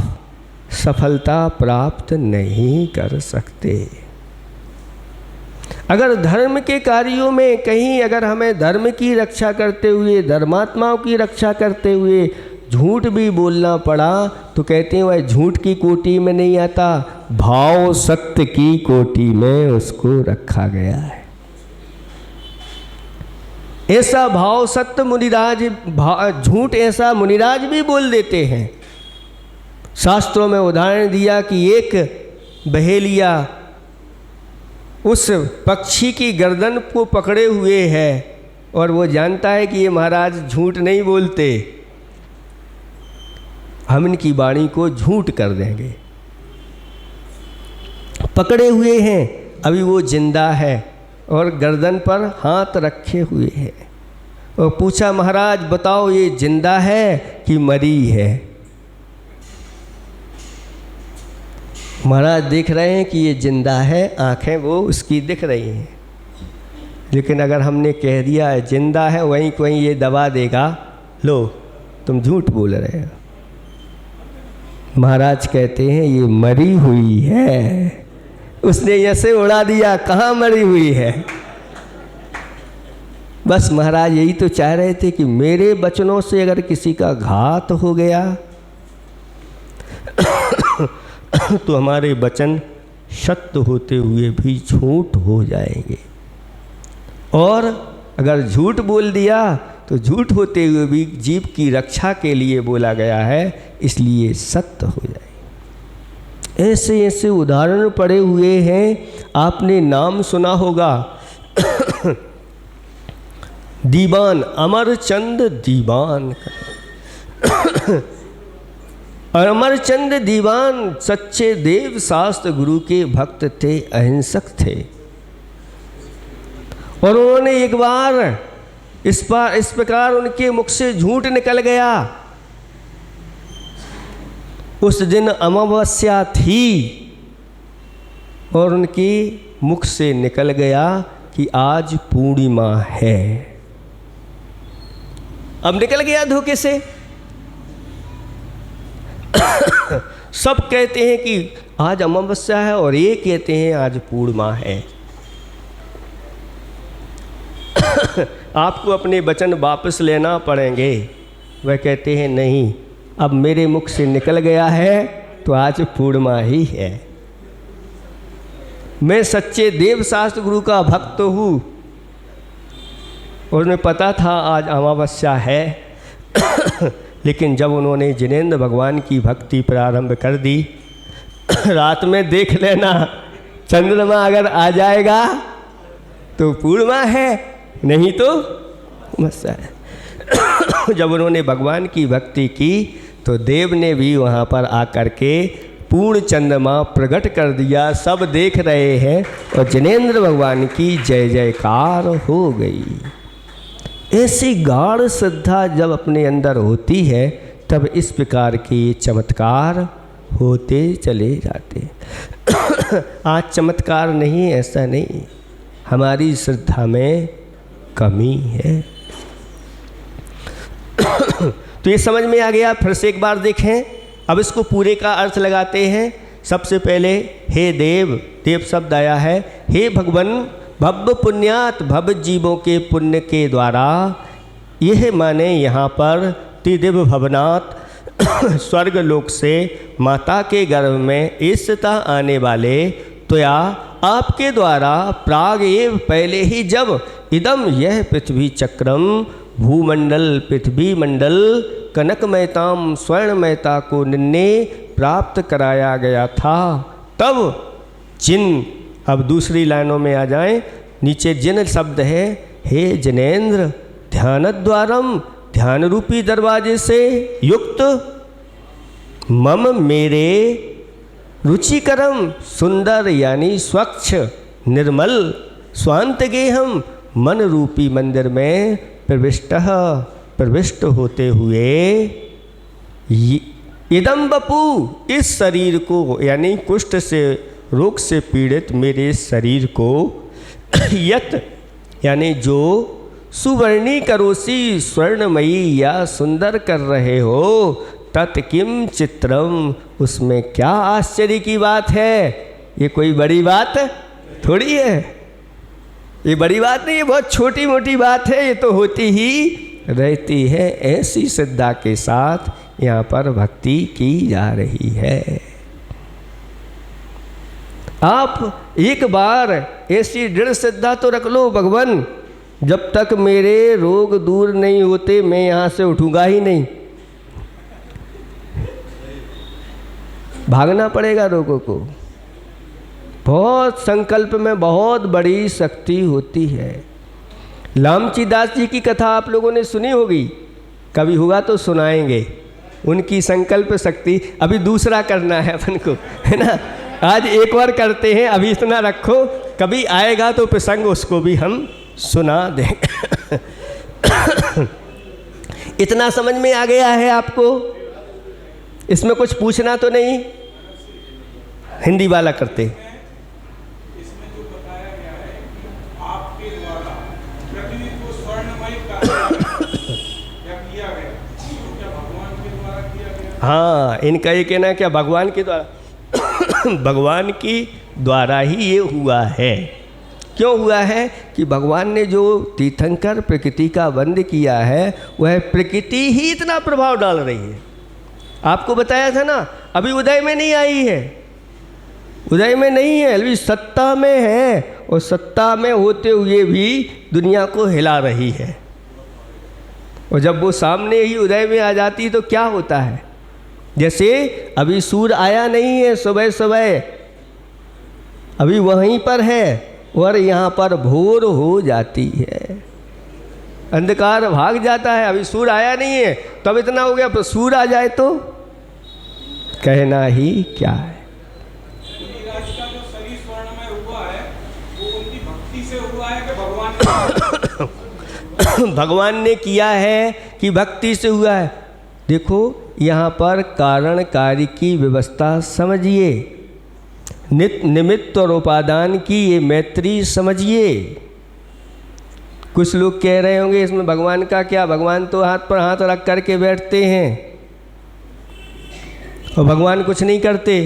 सफलता प्राप्त नहीं कर सकते। अगर धर्म के कार्यों में कहीं अगर हमें धर्म की रक्षा करते हुए, धर्मात्माओं की रक्षा करते हुए झूठ भी बोलना पड़ा तो कहते हैं वह झूठ की कोटि में नहीं आता, भाव सत्य की कोटि में उसको रखा गया है। ऐसा भाव सत्य मुनिराज, झूठ ऐसा मुनिराज भी बोल देते हैं। शास्त्रों में उदाहरण दिया कि एक बहेलिया उस पक्षी की गर्दन को पकड़े हुए है और वो जानता है कि ये महाराज झूठ नहीं बोलते, हम इनकी वाणी को झूठ कर देंगे। पकड़े हुए हैं, अभी वो जिंदा है और गर्दन पर हाथ रखे हुए हैं और पूछा महाराज बताओ ये जिंदा है कि मरी है। महाराज देख रहे हैं कि ये जिंदा है, आंखें वो उसकी दिख रही हैं, लेकिन अगर हमने कह दिया है जिंदा है, वहीं कोई ये दबा देगा, लो तुम झूठ बोल रहे हो। महाराज कहते हैं ये मरी हुई है। उसने ऐसे उड़ा दिया, कहाँ मरी हुई है। बस महाराज यही तो चाह रहे थे कि मेरे वचनों से अगर किसी का घात हो गया तो हमारे वचन सत्य होते हुए भी झूठ हो जाएंगे, और अगर झूठ बोल दिया तो झूठ होते हुए भी जीव की रक्षा के लिए बोला गया है, इसलिए सत्य हो जाए। ऐसे ऐसे उदाहरण पड़े हुए हैं। आपने नाम सुना होगा दीवान अमरचंद दीवान। अमरचंद दीवान सच्चे देव शास्त्र गुरु के भक्त थे, अहिंसक थे, और उन्होंने एक बार इस प्रकार उनके मुख से झूठ निकल गया। उस दिन अमावस्या थी और उनके मुख से निकल गया कि आज पूर्णिमा है। अब निकल गया धोखे से। सब कहते हैं कि आज अमावस्या है और ये कहते हैं आज पूर्णिमा है। आपको अपने वचन वापस लेना पड़ेंगे। वह कहते हैं नहीं, अब मेरे मुख से निकल गया है तो आज पूर्णिमा ही है। मैं सच्चे देव शास्त्र गुरु का भक्त हूँ और उन्हें पता था आज अमावस्या है। लेकिन जब उन्होंने जिनेंद्र भगवान की भक्ति प्रारंभ कर दी, रात में देख लेना चंद्रमा अगर आ जाएगा तो पूर्णिमा है, नहीं तो अमावस्या है। जब उन्होंने भगवान की भक्ति की तो देव ने भी वहाँ पर आकर के पूर्ण चंद्रमा प्रकट कर दिया। सब देख रहे हैं और जिनेंद्र भगवान की जय जयकार हो गई। ऐसी गाढ़ श्रद्धा जब अपने अंदर होती है तब इस प्रकार के चमत्कार होते चले जाते। आज चमत्कार नहीं, ऐसा नहीं, हमारी श्रद्धा में कमी है। तो ये समझ में आ गया। फिर से एक बार देखें, अब इसको पूरे का अर्थ लगाते हैं। सबसे पहले हे देव, देव शब्द आया है, हे भगवान भव्य पुण्यात, भव्य जीवों के पुण्य के द्वारा, यह माने यहाँ पर त्रिदिव्य भवनात् स्वर्ग लोक से माता के गर्भ में ईशता आने वाले त्वया आपके द्वारा प्राग एव पहले ही जब इदम यह पृथ्वी चक्रम भूमंडल पृथ्वी मंडल कनकमयताम स्वर्णमयता को निन्ने प्राप्त कराया गया था, तब जिन, अब दूसरी लाइनों में आ जाएं, नीचे जिन शब्द है हे जनेन्द्र, ध्यानद्वारम, ध्यान रूपी दरवाजे से युक्त, मम मेरे, रुचिकरम, सुंदर यानी स्वच्छ, निर्मल, स्वांत गेहम, मन रूपी मंदिर में प्रविष्ट होते हुए, इदम बपू, इस शरीर को यानी कुष्ठ से रोग से पीड़ित मेरे शरीर को, यत यानी जो सुवर्णी करोसी, स्वर्णमयी या सुंदर कर रहे हो, तत् किम चित्रम, उसमें क्या आश्चर्य की बात है। ये कोई बड़ी बात थोड़ी है, ये बड़ी बात नहीं है, बहुत छोटी मोटी बात है। ये तो होती ही रहती है, ऐसी श्रद्धा के साथ यहाँ पर भक्ति की जा रही है। आप एक बार ऐसी दृढ़ श्रद्धा तो रख लो, भगवान जब तक मेरे रोग दूर नहीं होते मैं यहाँ से उठूंगा ही नहीं। भागना पड़ेगा रोगों को। बहुत संकल्प में बहुत बड़ी शक्ति होती है। लामची दास जी की कथा आप लोगों ने सुनी होगी, कभी होगा तो सुनाएंगे। उनकी संकल्प शक्ति, अभी दूसरा करना है अपन को, है ना। आज एक बार करते हैं, अभी इतना रखो, कभी आएगा तो प्रसंग उसको भी हम सुना देंगे। इतना समझ में आ गया है आपको? इसमें कुछ पूछना तो नहीं? हिंदी वाला करते। इसमें जो बताया गया है कि आपके द्वारा पृथ्वी को स्वर्णमय किया गया, तो क्या भगवान के द्वारा किया गया? हाँ, इनका ये कहना है क्या भगवान के द्वारा? भगवान की द्वारा ही ये हुआ है। क्यों हुआ है कि भगवान ने जो तीर्थंकर प्रकृति का वंद किया है, वह प्रकृति ही इतना प्रभाव डाल रही है। आपको बताया था ना, अभी उदय में नहीं आई है, उदय में नहीं है, अभी सत्ता में है, और सत्ता में होते हुए भी दुनिया को हिला रही है। और जब वो सामने ही उदय में आ जाती तो क्या होता है? जैसे अभी सूर्य आया नहीं है, सुबह सुबह अभी वहीं पर है, और यहाँ पर भोर हो जाती है, अंधकार भाग जाता है। अभी सूर्य आया नहीं है, तब इतना हो गया, पर सूर्य आ जाए तो कहना ही क्या है। राज का जो शरीर स्वर्णमय हुआ है, वो उनकी भक्ति से हुआ है कि भगवान ने भगवान ने किया है कि भक्ति से हुआ है? देखो यहाँ पर कारण कार्य की व्यवस्था समझिए, निमित्त और उपादान की ये मैत्री समझिए। कुछ लोग कह रहे होंगे इसमें भगवान का क्या, भगवान तो हाथ पर हाथ रख करके बैठते हैं और भगवान कुछ नहीं करते।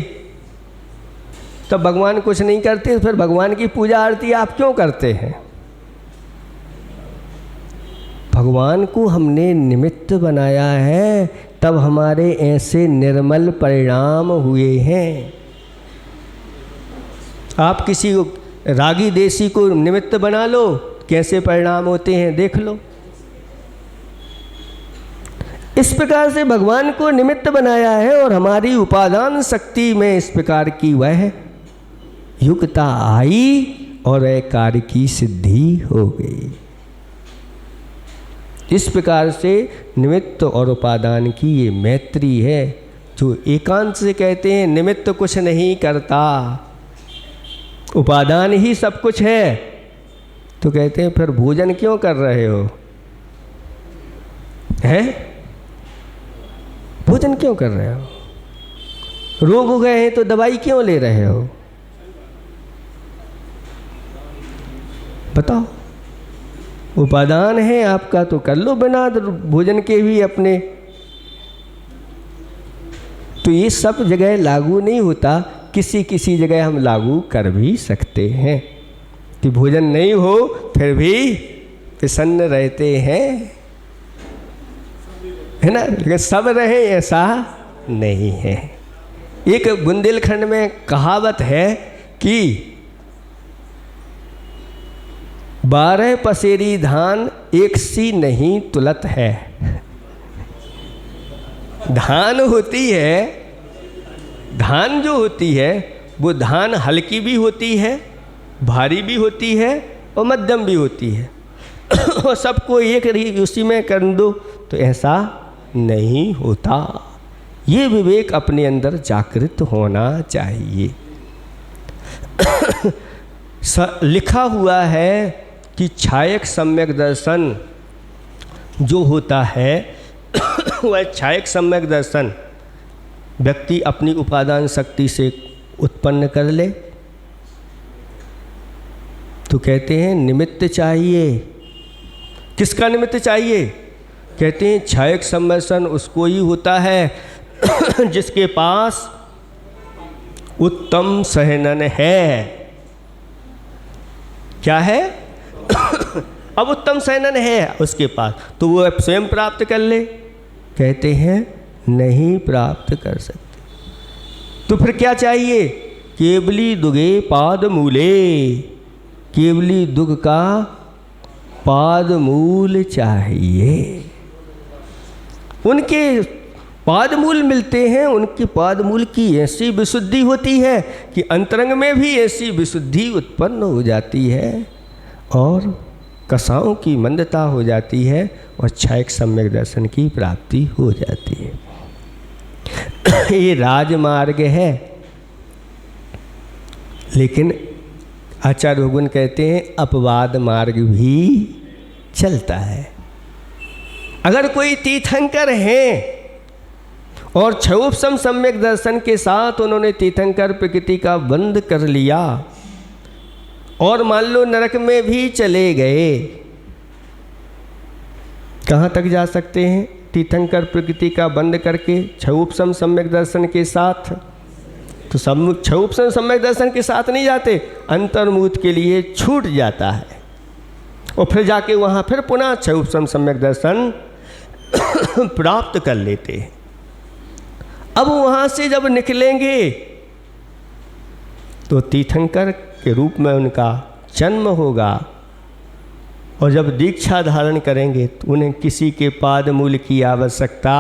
तब भगवान कुछ नहीं करते, फिर भगवान की पूजा आरती आप क्यों करते हैं? भगवान को हमने निमित्त बनाया है, तब हमारे ऐसे निर्मल परिणाम हुए हैं। आप किसी रागी देसी को निमित्त बना लो, कैसे परिणाम होते हैं देख लो। इस प्रकार से भगवान को निमित्त बनाया है, और हमारी उपादान शक्ति में इस प्रकार की वह युक्ता आई और वह कार्य की सिद्धि हो गई। इस प्रकार से निमित्त और उपादान की ये मैत्री है, जो एकांत से कहते हैं निमित्त कुछ नहीं करता, उपादान ही सब कुछ है। तो कहते हैं फिर भोजन क्यों कर रहे हो? हैं? भोजन क्यों कर रहे हो? रोग हो गए हैं तो दवाई क्यों ले रहे हो? बताओ। उपादान है आपका तो कर लो बिना भोजन के भी अपने। तो ये सब जगह लागू नहीं होता, किसी किसी जगह हम लागू कर भी सकते हैं कि भोजन नहीं हो फिर भी प्रसन्न रहते हैं, है ना। लेकिन सब रहे ऐसा नहीं है। एक बुंदेलखंड में कहावत है कि 12 पसेरी धान एक सी नहीं तुलत है। धान होती है, धान जो होती है वो धान हल्की भी होती है, भारी भी होती है और मध्यम भी होती है। और सबको एक उसी में कर दो, तो ऐसा नहीं होता। ये विवेक अपने अंदर जागृत होना चाहिए। लिखा हुआ है कि छायक सम्यक दर्शन जो होता है वह छायक सम्यक दर्शन व्यक्ति अपनी उपादान शक्ति से उत्पन्न कर ले, तो कहते हैं निमित्त चाहिए। किसका निमित्त चाहिए? कहते हैं छायक सम्यसन उसको ही होता है जिसके पास उत्तम सहनन है। क्या है? अब उत्तम सहनन है उसके पास, तो वो स्वयं प्राप्त कर ले। कहते हैं नहीं प्राप्त कर सकते। तो फिर क्या चाहिए? केवली दुगे पाद मूले, केवली दुग का पाद मूल चाहिए। उनके पाद मूल मिलते हैं, उनके पाद मूल की ऐसी विशुद्धि होती है कि अंतरंग में भी ऐसी विशुद्धि उत्पन्न हो जाती है और कसाओं की मंदता हो जाती है और छायक सम्यक दर्शन की प्राप्ति हो जाती है। ये राजमार्ग है। लेकिन आचार्य भगवान कहते हैं अपवाद मार्ग भी चलता है। अगर कोई तीर्थंकर हैं और क्षयोपशम सम्यक दर्शन के साथ उन्होंने तीर्थंकर प्रकृति का बंध कर लिया और मान लो नरक में भी चले गए, कहाँ तक जा सकते हैं? तीर्थंकर प्रकृति का बंद करके क्षयोपशम सम्यक दर्शन के साथ, तो क्षयोपशम सम्यक दर्शन के साथ नहीं जाते, अंतर्मुख के लिए छूट जाता है और फिर जाके वहाँ फिर पुनः क्षयोपशम सम्यक दर्शन प्राप्त कर लेते हैं। अब वहाँ से जब निकलेंगे तो तीर्थंकर के रूप में उनका जन्म होगा और जब दीक्षा धारण करेंगे तो उन्हें किसी के पाद मूल की आवश्यकता,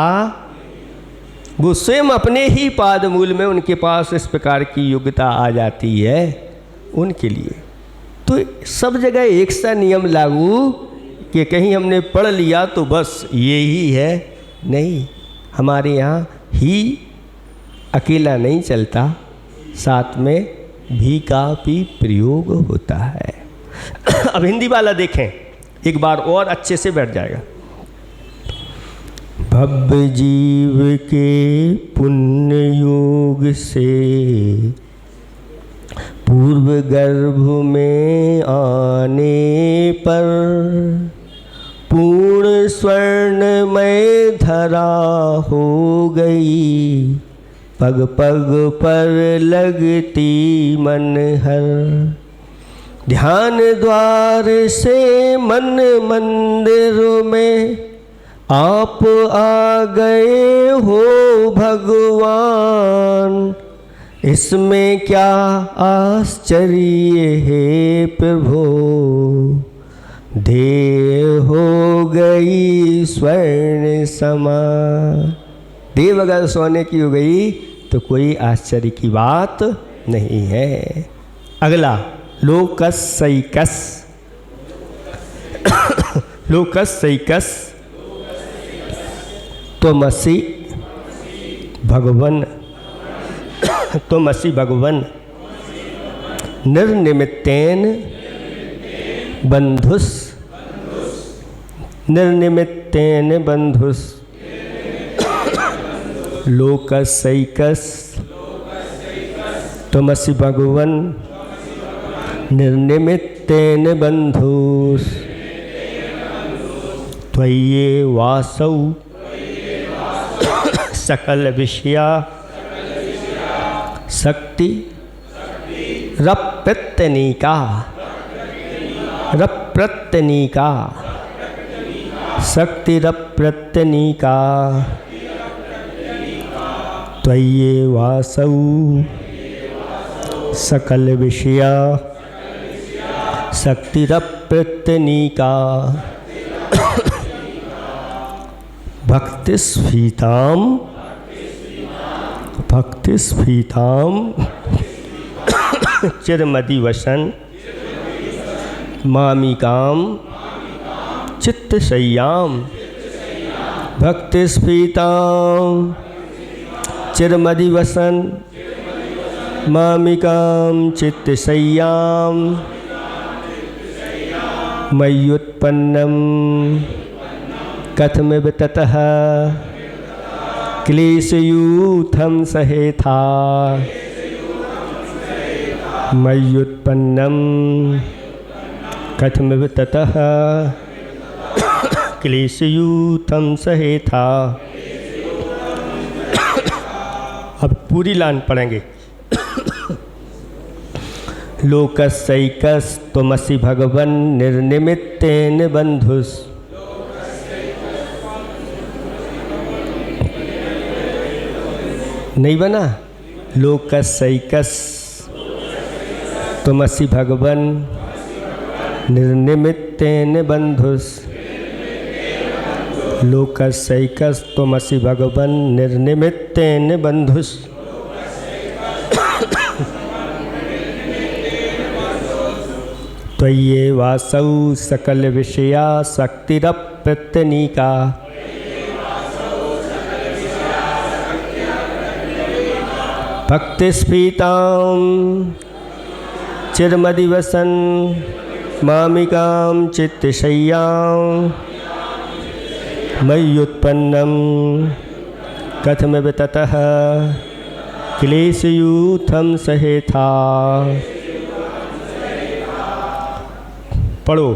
वो स्वयं अपने ही पाद मूल में उनके पास इस प्रकार की योग्यता आ जाती है उनके लिए। तो सब जगह एक सा नियम लागू कि कहीं हमने पढ़ लिया तो बस यही है, नहीं। हमारे यहाँ ही अकेला नहीं चलता, साथ में भी का भी प्रयोग होता है। अब हिंदी वाला देखें, एक बार और अच्छे से बैठ जाएगा। भव्य जीव के पुण्य योग से पूर्व गर्भ में आने पर पूर्ण स्वर्णमय धरा हो गई, पग पग पर लगती मन हर। ध्यान द्वार से मन मंदिर में आप आ गए हो भगवान, इसमें क्या आश्चर्य है प्रभु, देह हो गई स्वर्ण समान। देव अगर सोने की हो गई तो कोई आश्चर्य की बात नहीं है। अगला लोकसैकस। लोकसैकस त्वमसि भगवन, त्वमसि भगवन निर्निमित्तेन बंधुस, निर्निमित्तेन बंधुस। लोकसैकस त्वमसि भगवन निर्निमित्तेन बंधुस, त्वय्ये वासौ सकल विषया शक्ति रप्रत्यनीका, रप्रत्यनीका शक्ति रप्रत्यनीका, त्वय्ये वासौ सकल विषया शक्ति रप्रत्यनीका। भक्तिस्फीताम, भक्तिस्फीताम चिरमदिवसन मामिकाम चित्तशय्याम भक्तिस्फीतां चिरमदिवसन मामिकां चित्तशय्यां मय्युत्पन्नं कथमिव ततः क्लेशयूथं सहेथा मय्युत्पन्नं कथमिव ततः क्लेशयूथं सहेथा। अब पूरी लाइन पढ़ेंगे। लोकसैकस्तुमसि भगवन् निर्निमित्तेन बन्धुस् नहीं बना। लोकसैकस तुमसि भगवन् निर्निमित्तेन बन्धुस् लोकसैकस तुमसि भगवन् निर्निमित्तेन बन्धुस् त्वय्येवासौ सकल विषया शक्तिरप्रत्यनीका भक्तिस्फीतां चिरमदिवसन मामिकां चित्तशय्यां मय्युत्पन्नं कथमिव ततः क्लेशयूथं सहेथा। पढ़ो।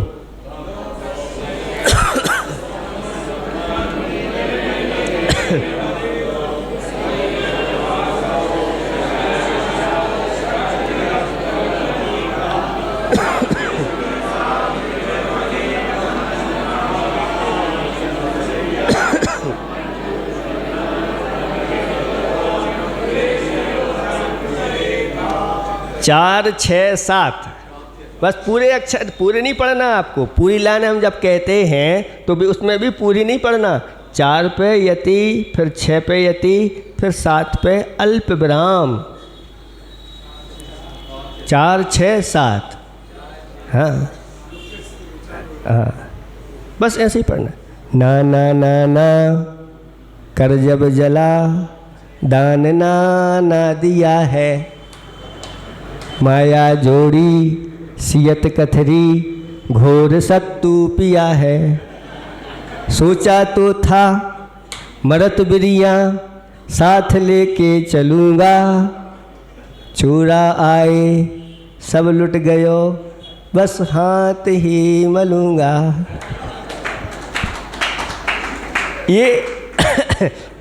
चार छः सात बस पूरे अक्षर पूरे नहीं पढ़ना आपको। पूरी लाइन हम जब कहते हैं तो भी उसमें भी पूरी नहीं पढ़ना। 4 पे यति, फिर 6 पे यति, फिर 7 पे अल्प विराम। 4 6 7 हाँ हाँ बस ऐसे ही पढ़ना। ना ना ना ना कर जब जला दान ना ना दिया है माया जोड़ी सियत कथरी घोर सत्तू पिया है। सोचा तो था मरत बिरिया साथ लेके चलूँगा चोरा आए सब लुट गयो बस हाथ ही मलूँगा। ये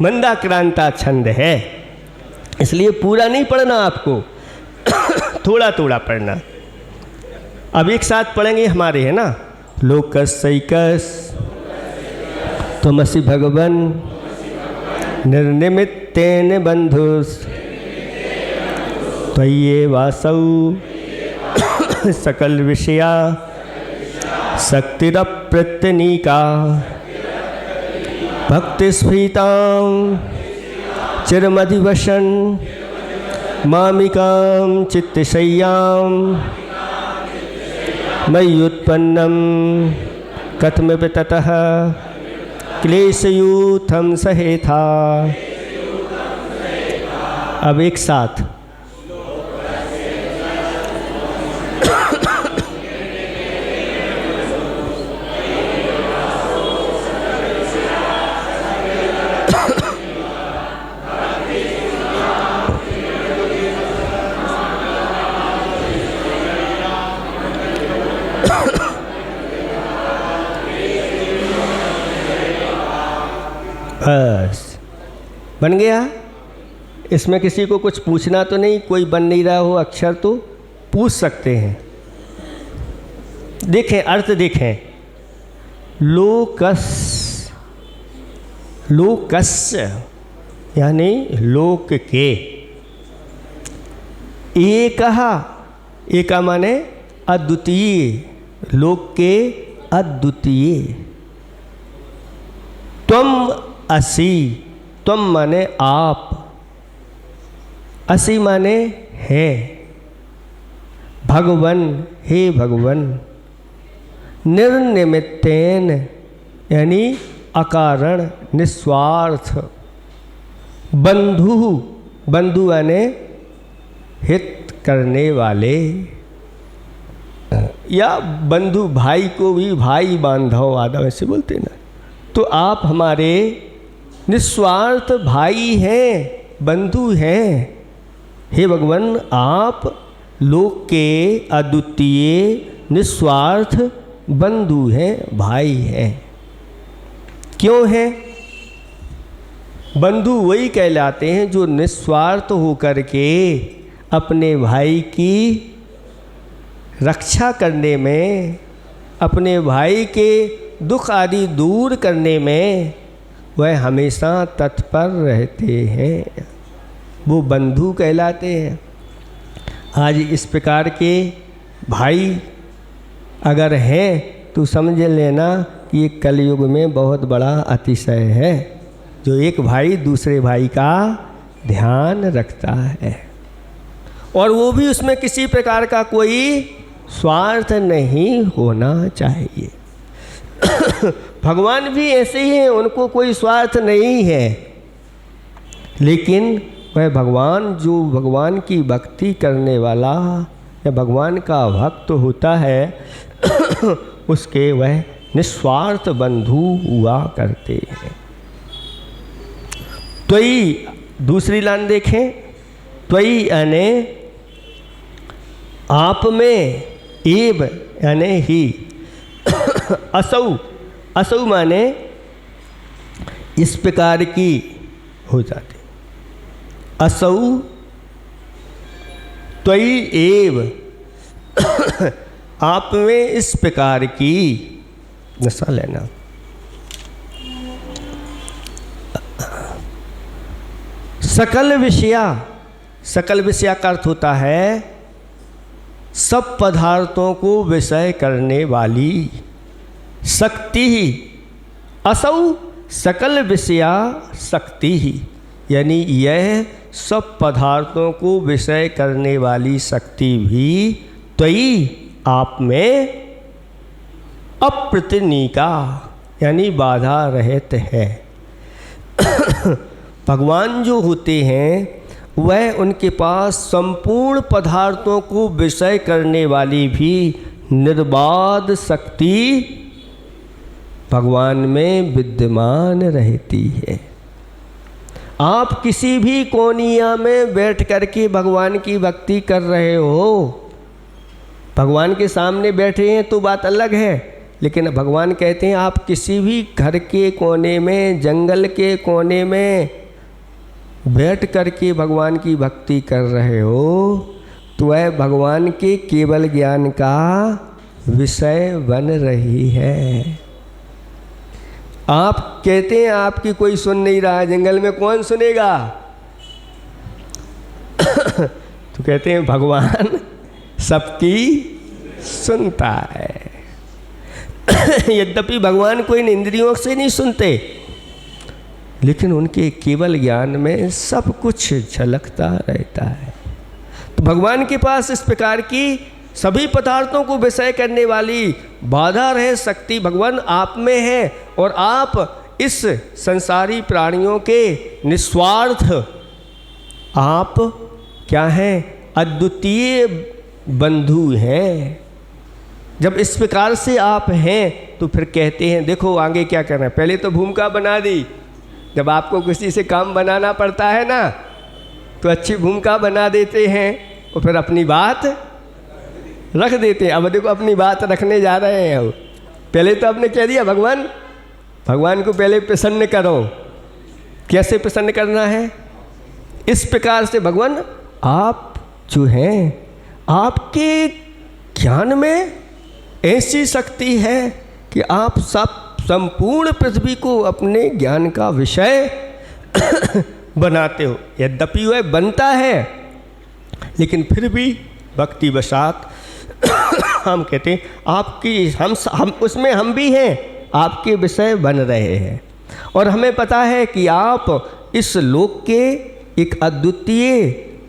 मंदाक्रांता छंद है, इसलिए पूरा नहीं पढ़ना आपको, थोड़ा थोड़ा पढ़ना। अब एक साथ पढ़ेंगे हमारे, है ना। लोकसैकस तुमसि भगवन् निर्निमित्तेन बन्धुस् त्वय्येवासौ सकल विषया शक्तिरप्रत्यनीका भक्तिस्फीतां चिरमदिवसन मामिकां चित्तशय्यां मय्युत्पन्नं कथमिव ततः क्लेशयूथं सहेथा। अब एक साथ बस बन गया। इसमें किसी को कुछ पूछना तो नहीं, कोई बन नहीं रहा हो अक्षर तो पूछ सकते हैं। देखें अर्थ देखें। लोकस, लोकस्य यानी लोक के, एकहा, एका माने अद्वितीय, लोक के अद्वितीय। त्वम असि, त्वम माने आप, असि माने है, भगवन हे भगवन, निर्निमित्तेन यानी अकारण निस्वार्थ। बंधु, बंधु यानी हित करने वाले, या बंधु भाई को भी भाई बांधव आदम ऐसे बोलते ना। तो आप हमारे निस्वार्थ भाई हैं, बंधु हैं। हे भगवान, आप लोक के अद्वितीय निस्वार्थ बंधु हैं, भाई हैं। क्यों हैं? बंधु वही कहलाते हैं जो निस्वार्थ होकर के अपने भाई की रक्षा करने में, अपने भाई के दुख आदि दूर करने में वह हमेशा तत्पर रहते हैं, वो बंधु कहलाते हैं। आज इस प्रकार के भाई अगर हैं तो समझ लेना कि ये कलयुग में बहुत बड़ा अतिशय है, जो एक भाई दूसरे भाई का ध्यान रखता है, और वो भी उसमें किसी प्रकार का कोई स्वार्थ नहीं होना चाहिए। भगवान भी ऐसे ही हैं, उनको कोई स्वार्थ नहीं है, लेकिन वह भगवान जो भगवान की भक्ति करने वाला या भगवान का भक्त होता है उसके वह निस्वार्थ बंधु हुआ करते हैं। त्वयि, दूसरी लाइन देखें, त्वयि यानी आप में, एव यानी ही, असौ, असौ माने इस प्रकार की हो जाती, असौ त्वयि एव आप में इस प्रकार की, नशा लेना, सकल विषया, सकल विषया का अर्थ होता है सब पदार्थों को विषय करने वाली शक्ति ही। असौ सकल विषया शक्ति ही, यानी यह सब पदार्थों को विषय करने वाली शक्ति भी त्वयि आप में अप्रतिनिका यानी बाधा रहित है। भगवान जो होते हैं वह उनके पास संपूर्ण पदार्थों को विषय करने वाली भी निर्बाध शक्ति भगवान में विद्यमान रहती है। आप किसी भी कोनिया में बैठ करके भगवान की भक्ति कर रहे हो, भगवान के सामने बैठे हैं तो बात अलग है, लेकिन भगवान कहते हैं आप किसी भी घर के कोने में, जंगल के कोने में बैठ करके भगवान की भक्ति कर रहे हो तो वह भगवान के केवल ज्ञान का विषय बन रही है। आप कहते हैं आपकी कोई सुन नहीं रहा है, जंगल में कौन सुनेगा? तो कहते हैं भगवान सबकी सुनता है। यद्यपि भगवान कोई इंद्रियों से नहीं सुनते, लेकिन उनके केवल ज्ञान में सब कुछ झलकता रहता है। तो भगवान के पास इस प्रकार की सभी पदार्थों को विषय करने वाली बाधा रह शक्ति भगवान आप में है, और आप इस संसारी प्राणियों के निस्वार्थ आप क्या हैं? अद्वितीय बंधु हैं। जब इस प्रकार से आप हैं तो फिर कहते हैं देखो आगे क्या करना है। पहले तो भूमिका बना दी, जब आपको किसी से काम बनाना पड़ता है ना तो अच्छी भूमिका बना देते हैं और फिर अपनी बात रख देते हैं। अब देखो अपनी बात रखने जा रहे हैं। अब पहले तो आपने कह दिया भगवान को पहले प्रसन्न करो। कैसे प्रसन्न करना है? इस प्रकार से भगवान आप जो हैं आपके ज्ञान में ऐसी शक्ति है कि आप सब संपूर्ण पृथ्वी को अपने ज्ञान का विषय बनाते हो। यद्यपि वह बनता है लेकिन फिर भी भक्ति वशात हम कहते हैं आपकी हम उसमें हम भी हैं, आपके विषय बन रहे हैं। और हमें पता है कि आप इस लोक के एक अद्वितीय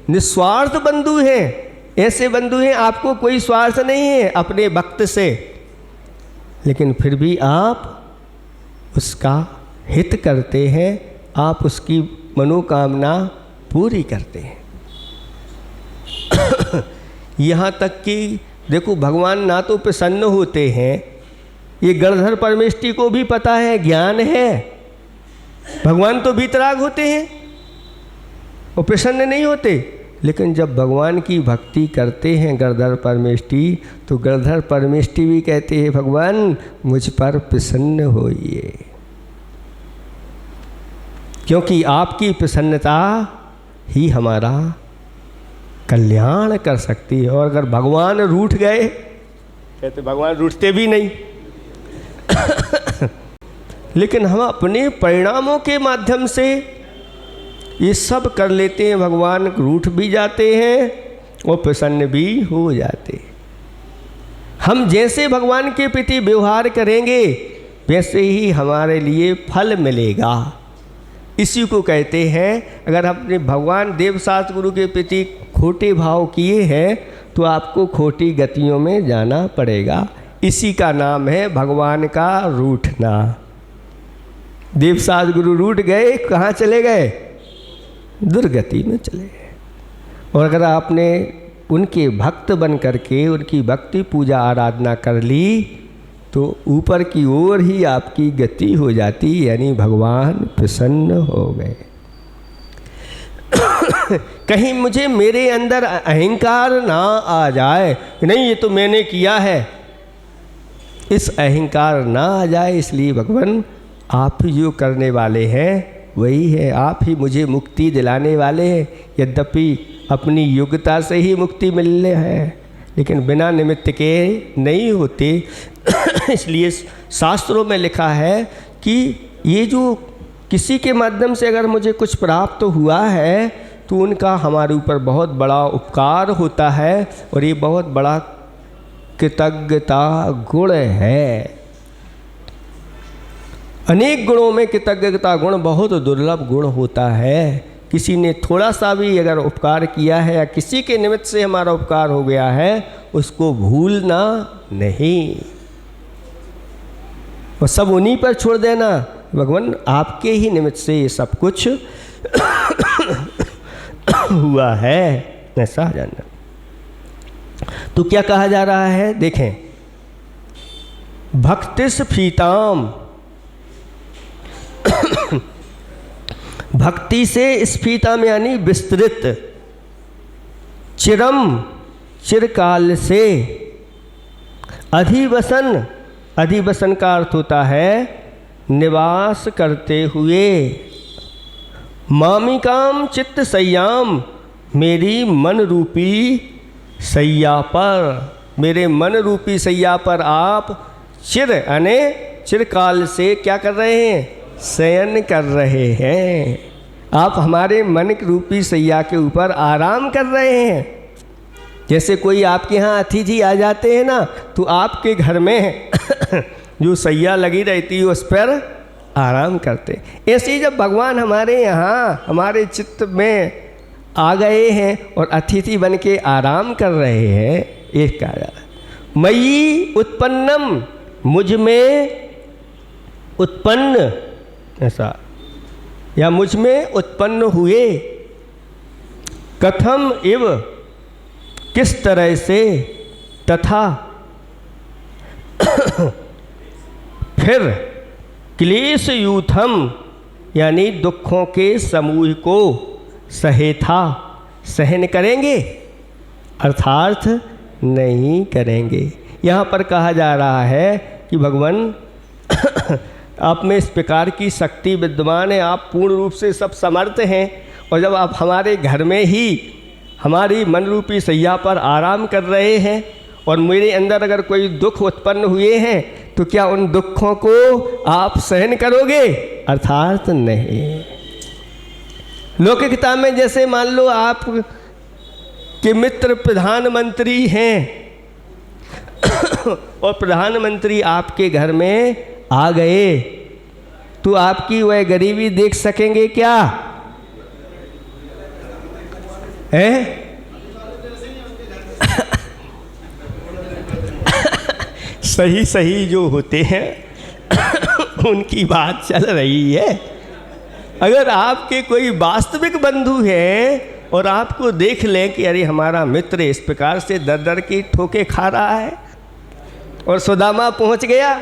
निस्वार्थ बंधु हैं। ऐसे बंधु हैं आपको कोई स्वार्थ नहीं है अपने भक्त से, लेकिन फिर भी आप उसका हित करते हैं, आप उसकी मनोकामना पूरी करते हैं। यहाँ तक कि देखो भगवान ना तो प्रसन्न होते हैं, ये गणधर परमेष्टि को भी पता है, ज्ञान है, भगवान तो वीतराग होते हैं और प्रसन्न नहीं होते। लेकिन जब भगवान की भक्ति करते हैं गणधर परमेष्टि, तो गणधर परमेष्टि भी कहते हैं भगवान मुझ पर प्रसन्न होइए, क्योंकि आपकी प्रसन्नता ही हमारा कल्याण कर सकती है। और अगर भगवान रूठ गए, कहते भगवान रूठते भी नहीं लेकिन हम अपने परिणामों के माध्यम से ये सब कर लेते हैं, भगवान रूठ भी जाते हैं और प्रसन्न भी हो जाते हैं। हम जैसे भगवान के प्रति व्यवहार करेंगे वैसे ही हमारे लिए फल मिलेगा। इसी को कहते हैं, अगर अपने भगवान देवशास्त्र गुरु के प्रति खोटे भाव किए हैं तो आपको खोटी गतियों में जाना पड़ेगा। इसी का नाम है भगवान का रूठना। देवशास्त्र गुरु रूठ गए, कहाँ चले गए? दुर्गति में चले गए। और अगर आपने उनके भक्त बन करके उनकी भक्ति पूजा आराधना कर ली तो ऊपर की ओर ही आपकी गति हो जाती, यानी भगवान प्रसन्न हो गए। कहीं मुझे मेरे अंदर अहंकार ना आ जाए, नहीं ये तो मैंने किया है, इस अहंकार ना आ जाए, इसलिए भगवान आप ही जो करने वाले हैं वही है, आप ही मुझे मुक्ति दिलाने वाले हैं। यद्यपि अपनी योग्यता से ही मुक्ति मिलने है, लेकिन बिना निमित्त के नहीं होते। इसलिए शास्त्रों में लिखा है कि ये जो किसी के माध्यम से अगर मुझे कुछ प्राप्त हुआ है तो उनका हमारे ऊपर बहुत बड़ा उपकार होता है और ये बहुत बड़ा कृतज्ञता गुण है। अनेक गुणों में कृतज्ञता गुण बहुत दुर्लभ गुण होता है। किसी ने थोड़ा सा भी अगर उपकार किया है या किसी के निमित्त से हमारा उपकार हो गया है, उसको भूलना नहीं और सब उन्हीं पर छोड़ देना। भगवान आपके ही निमित्त से ये सब कुछ हुआ है, ऐसा जानना। तो क्या कहा जा रहा है, देखें, भक्तिस फीताम, भक्ति से स्फीताम यानी विस्तृत, चिरम चिरकाल से, अधिवसन, अधिवसन का अर्थ होता है निवास करते हुए, मामिकाम चित्त सय्याम, मेरी मन रूपी सैया पर, मेरे मन रूपी सैया पर आप चिर यानी चिरकाल से क्या कर रहे हैं, शयन कर रहे हैं। आप हमारे मन रूपी सैया के ऊपर आराम कर रहे हैं। जैसे कोई आपके यहाँ अतिथि आ जाते हैं ना, तो आपके घर में जो सैया लगी रहती है उस पर आराम करते। ऐसे ही जब भगवान हमारे यहाँ हमारे चित्त में आ गए हैं और अतिथि बन के आराम कर रहे हैं, एक कहा जा रहा है मयि उत्पन्नम, मुझ में उत्पन्न, ऐसा, या मुझ में उत्पन्न हुए, कथम इव, किस तरह से, तथा फिर क्लेश यूथम यानी दुखों के समूह को सहे था, सहन करेंगे अर्थात नहीं करेंगे। यहाँ पर कहा जा रहा है कि भगवान आप में इस प्रकार की शक्ति विद्यमान है, आप पूर्ण रूप से सब समर्थ हैं, और जब आप हमारे घर में ही हमारी मन रूपी सैया पर आराम कर रहे हैं और मेरे अंदर अगर कोई दुख उत्पन्न हुए हैं तो क्या उन दुखों को आप सहन करोगे अर्थात नहीं। लौकिक किताब में जैसे मान लो आप के मित्र प्रधानमंत्री हैं और प्रधानमंत्री आपके घर में आ गए तो आपकी वह गरीबी देख सकेंगे क्या? है सही सही जो होते हैं उनकी बात चल रही है। अगर आपके कोई वास्तविक बंधु हैं और आपको देख लें कि अरे हमारा मित्र इस प्रकार से दर दर की ठोके खा रहा है और सुदामा पहुंच गया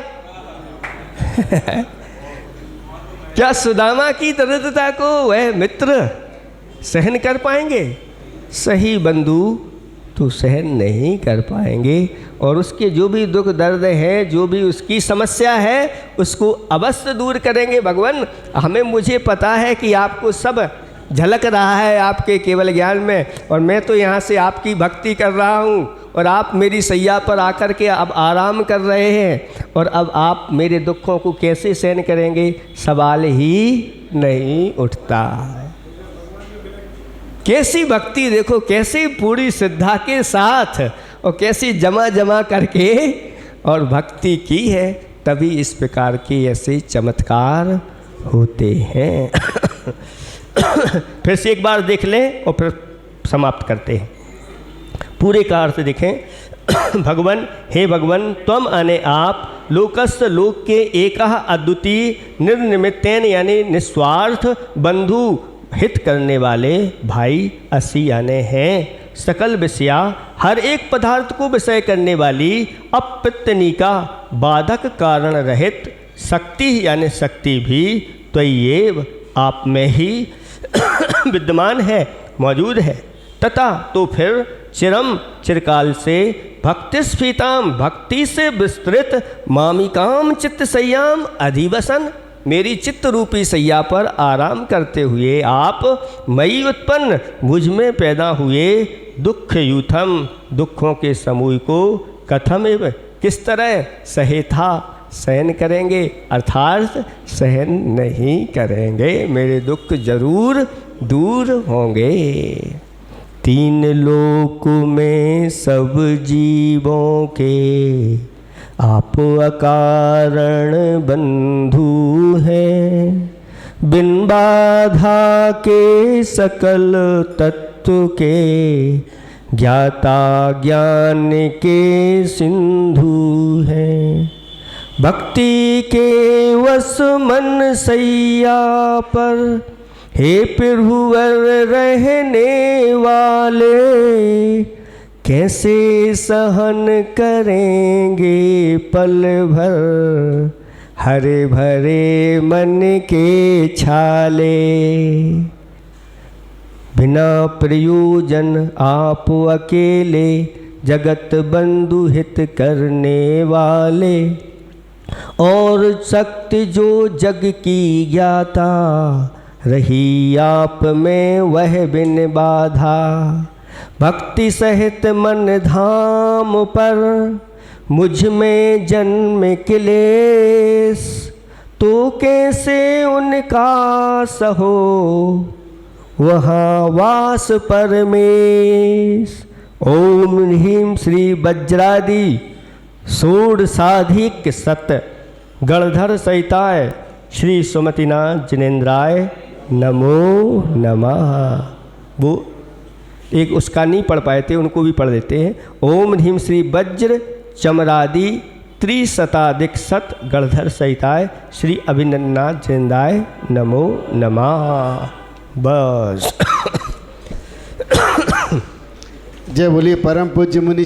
क्या सुदामा की दरिद्रता को वह मित्र सहन कर पाएंगे? सही बंधु तो सहन नहीं कर पाएंगे और उसके जो भी दुख दर्द है, जो भी उसकी समस्या है, उसको अवश्य दूर करेंगे। भगवान हमें मुझे पता है कि आपको सब झलक रहा है आपके केवल ज्ञान में, और मैं तो यहाँ से आपकी भक्ति कर रहा हूँ और आप मेरी सैया पर आकर के अब आराम कर रहे हैं और अब आप मेरे दुखों को कैसे सहन करेंगे, सवाल ही नहीं उठता। कैसी भक्ति देखो, कैसी पूरी श्रद्धा के साथ और कैसी जमा जमा करके और भक्ति की है, तभी इस प्रकार के ऐसे चमत्कार होते हैं। फिर से एक बार देख लें और फिर समाप्त करते हैं। पूरे का अर्थ देखें। भगवान, हे भगवान, त्वम अने आप लोकस्य लोक के एकः अद्वितीय निर्निमित्तेन यानी निस्वार्थ बंधु हित करने वाले भाई असी यानी हैं। सकल विषया हर एक पदार्थ को विषय करने वाली अप्रत्यनिका बाधक कारण रहित शक्ति यानी शक्ति भी त्वय्येव आप में ही विद्यमान है, मौजूद है। तथा तो फिर चिरम चिरकाल से भक्ति स्फीताम भक्ति से विस्तृत मामिकाम चित्त सय्याम अधिवसन मेरी चित्त रूपी सैया पर आराम करते हुए आप मई उत्पन्न मुझ में पैदा हुए दुख यूथम दुखों के समूह को कथम एवं किस तरह सहे था सहन करेंगे, अर्थात सहन नहीं करेंगे, मेरे दुख जरूर दूर होंगे। तीन लोक में सब जीवों के आप अकारण बंधु हैं, बिन बाधा के सकल तत्व के ज्ञाता ज्ञान के सिंधु हैं। भक्ति के वश मन सैया पर हे प्रभुवर रहने वाले कैसे सहन करेंगे पल भर हरे भरे मन के छाले। बिना प्रयोजन आप अकेले जगत बंधु हित करने वाले और शक्ति जो जग की ज्ञाता रही आप में वह बिन बाधा। भक्ति सहित मन धाम पर मुझ में जन्म क्लेश तो कैसे उनका सहो वहाँ वास परमेश। ओम ह्रीं श्री वज्रादि षोडशाधिक सत गणधर सहिताय श्री सुमतिनाथ जिनेन्द्राय नमो नमः। वो एक उसका नहीं पढ़ पाए थे, उनको भी पढ़ देते हैं। ओम ह्रीं श्री वज्र चमरादि त्रिशताधिक सत गणधर सहिताय श्री अभिनंदनाथ जिनेन्द्राय नमो नमः। बस। जय बोलिए परम पूज्य मुनि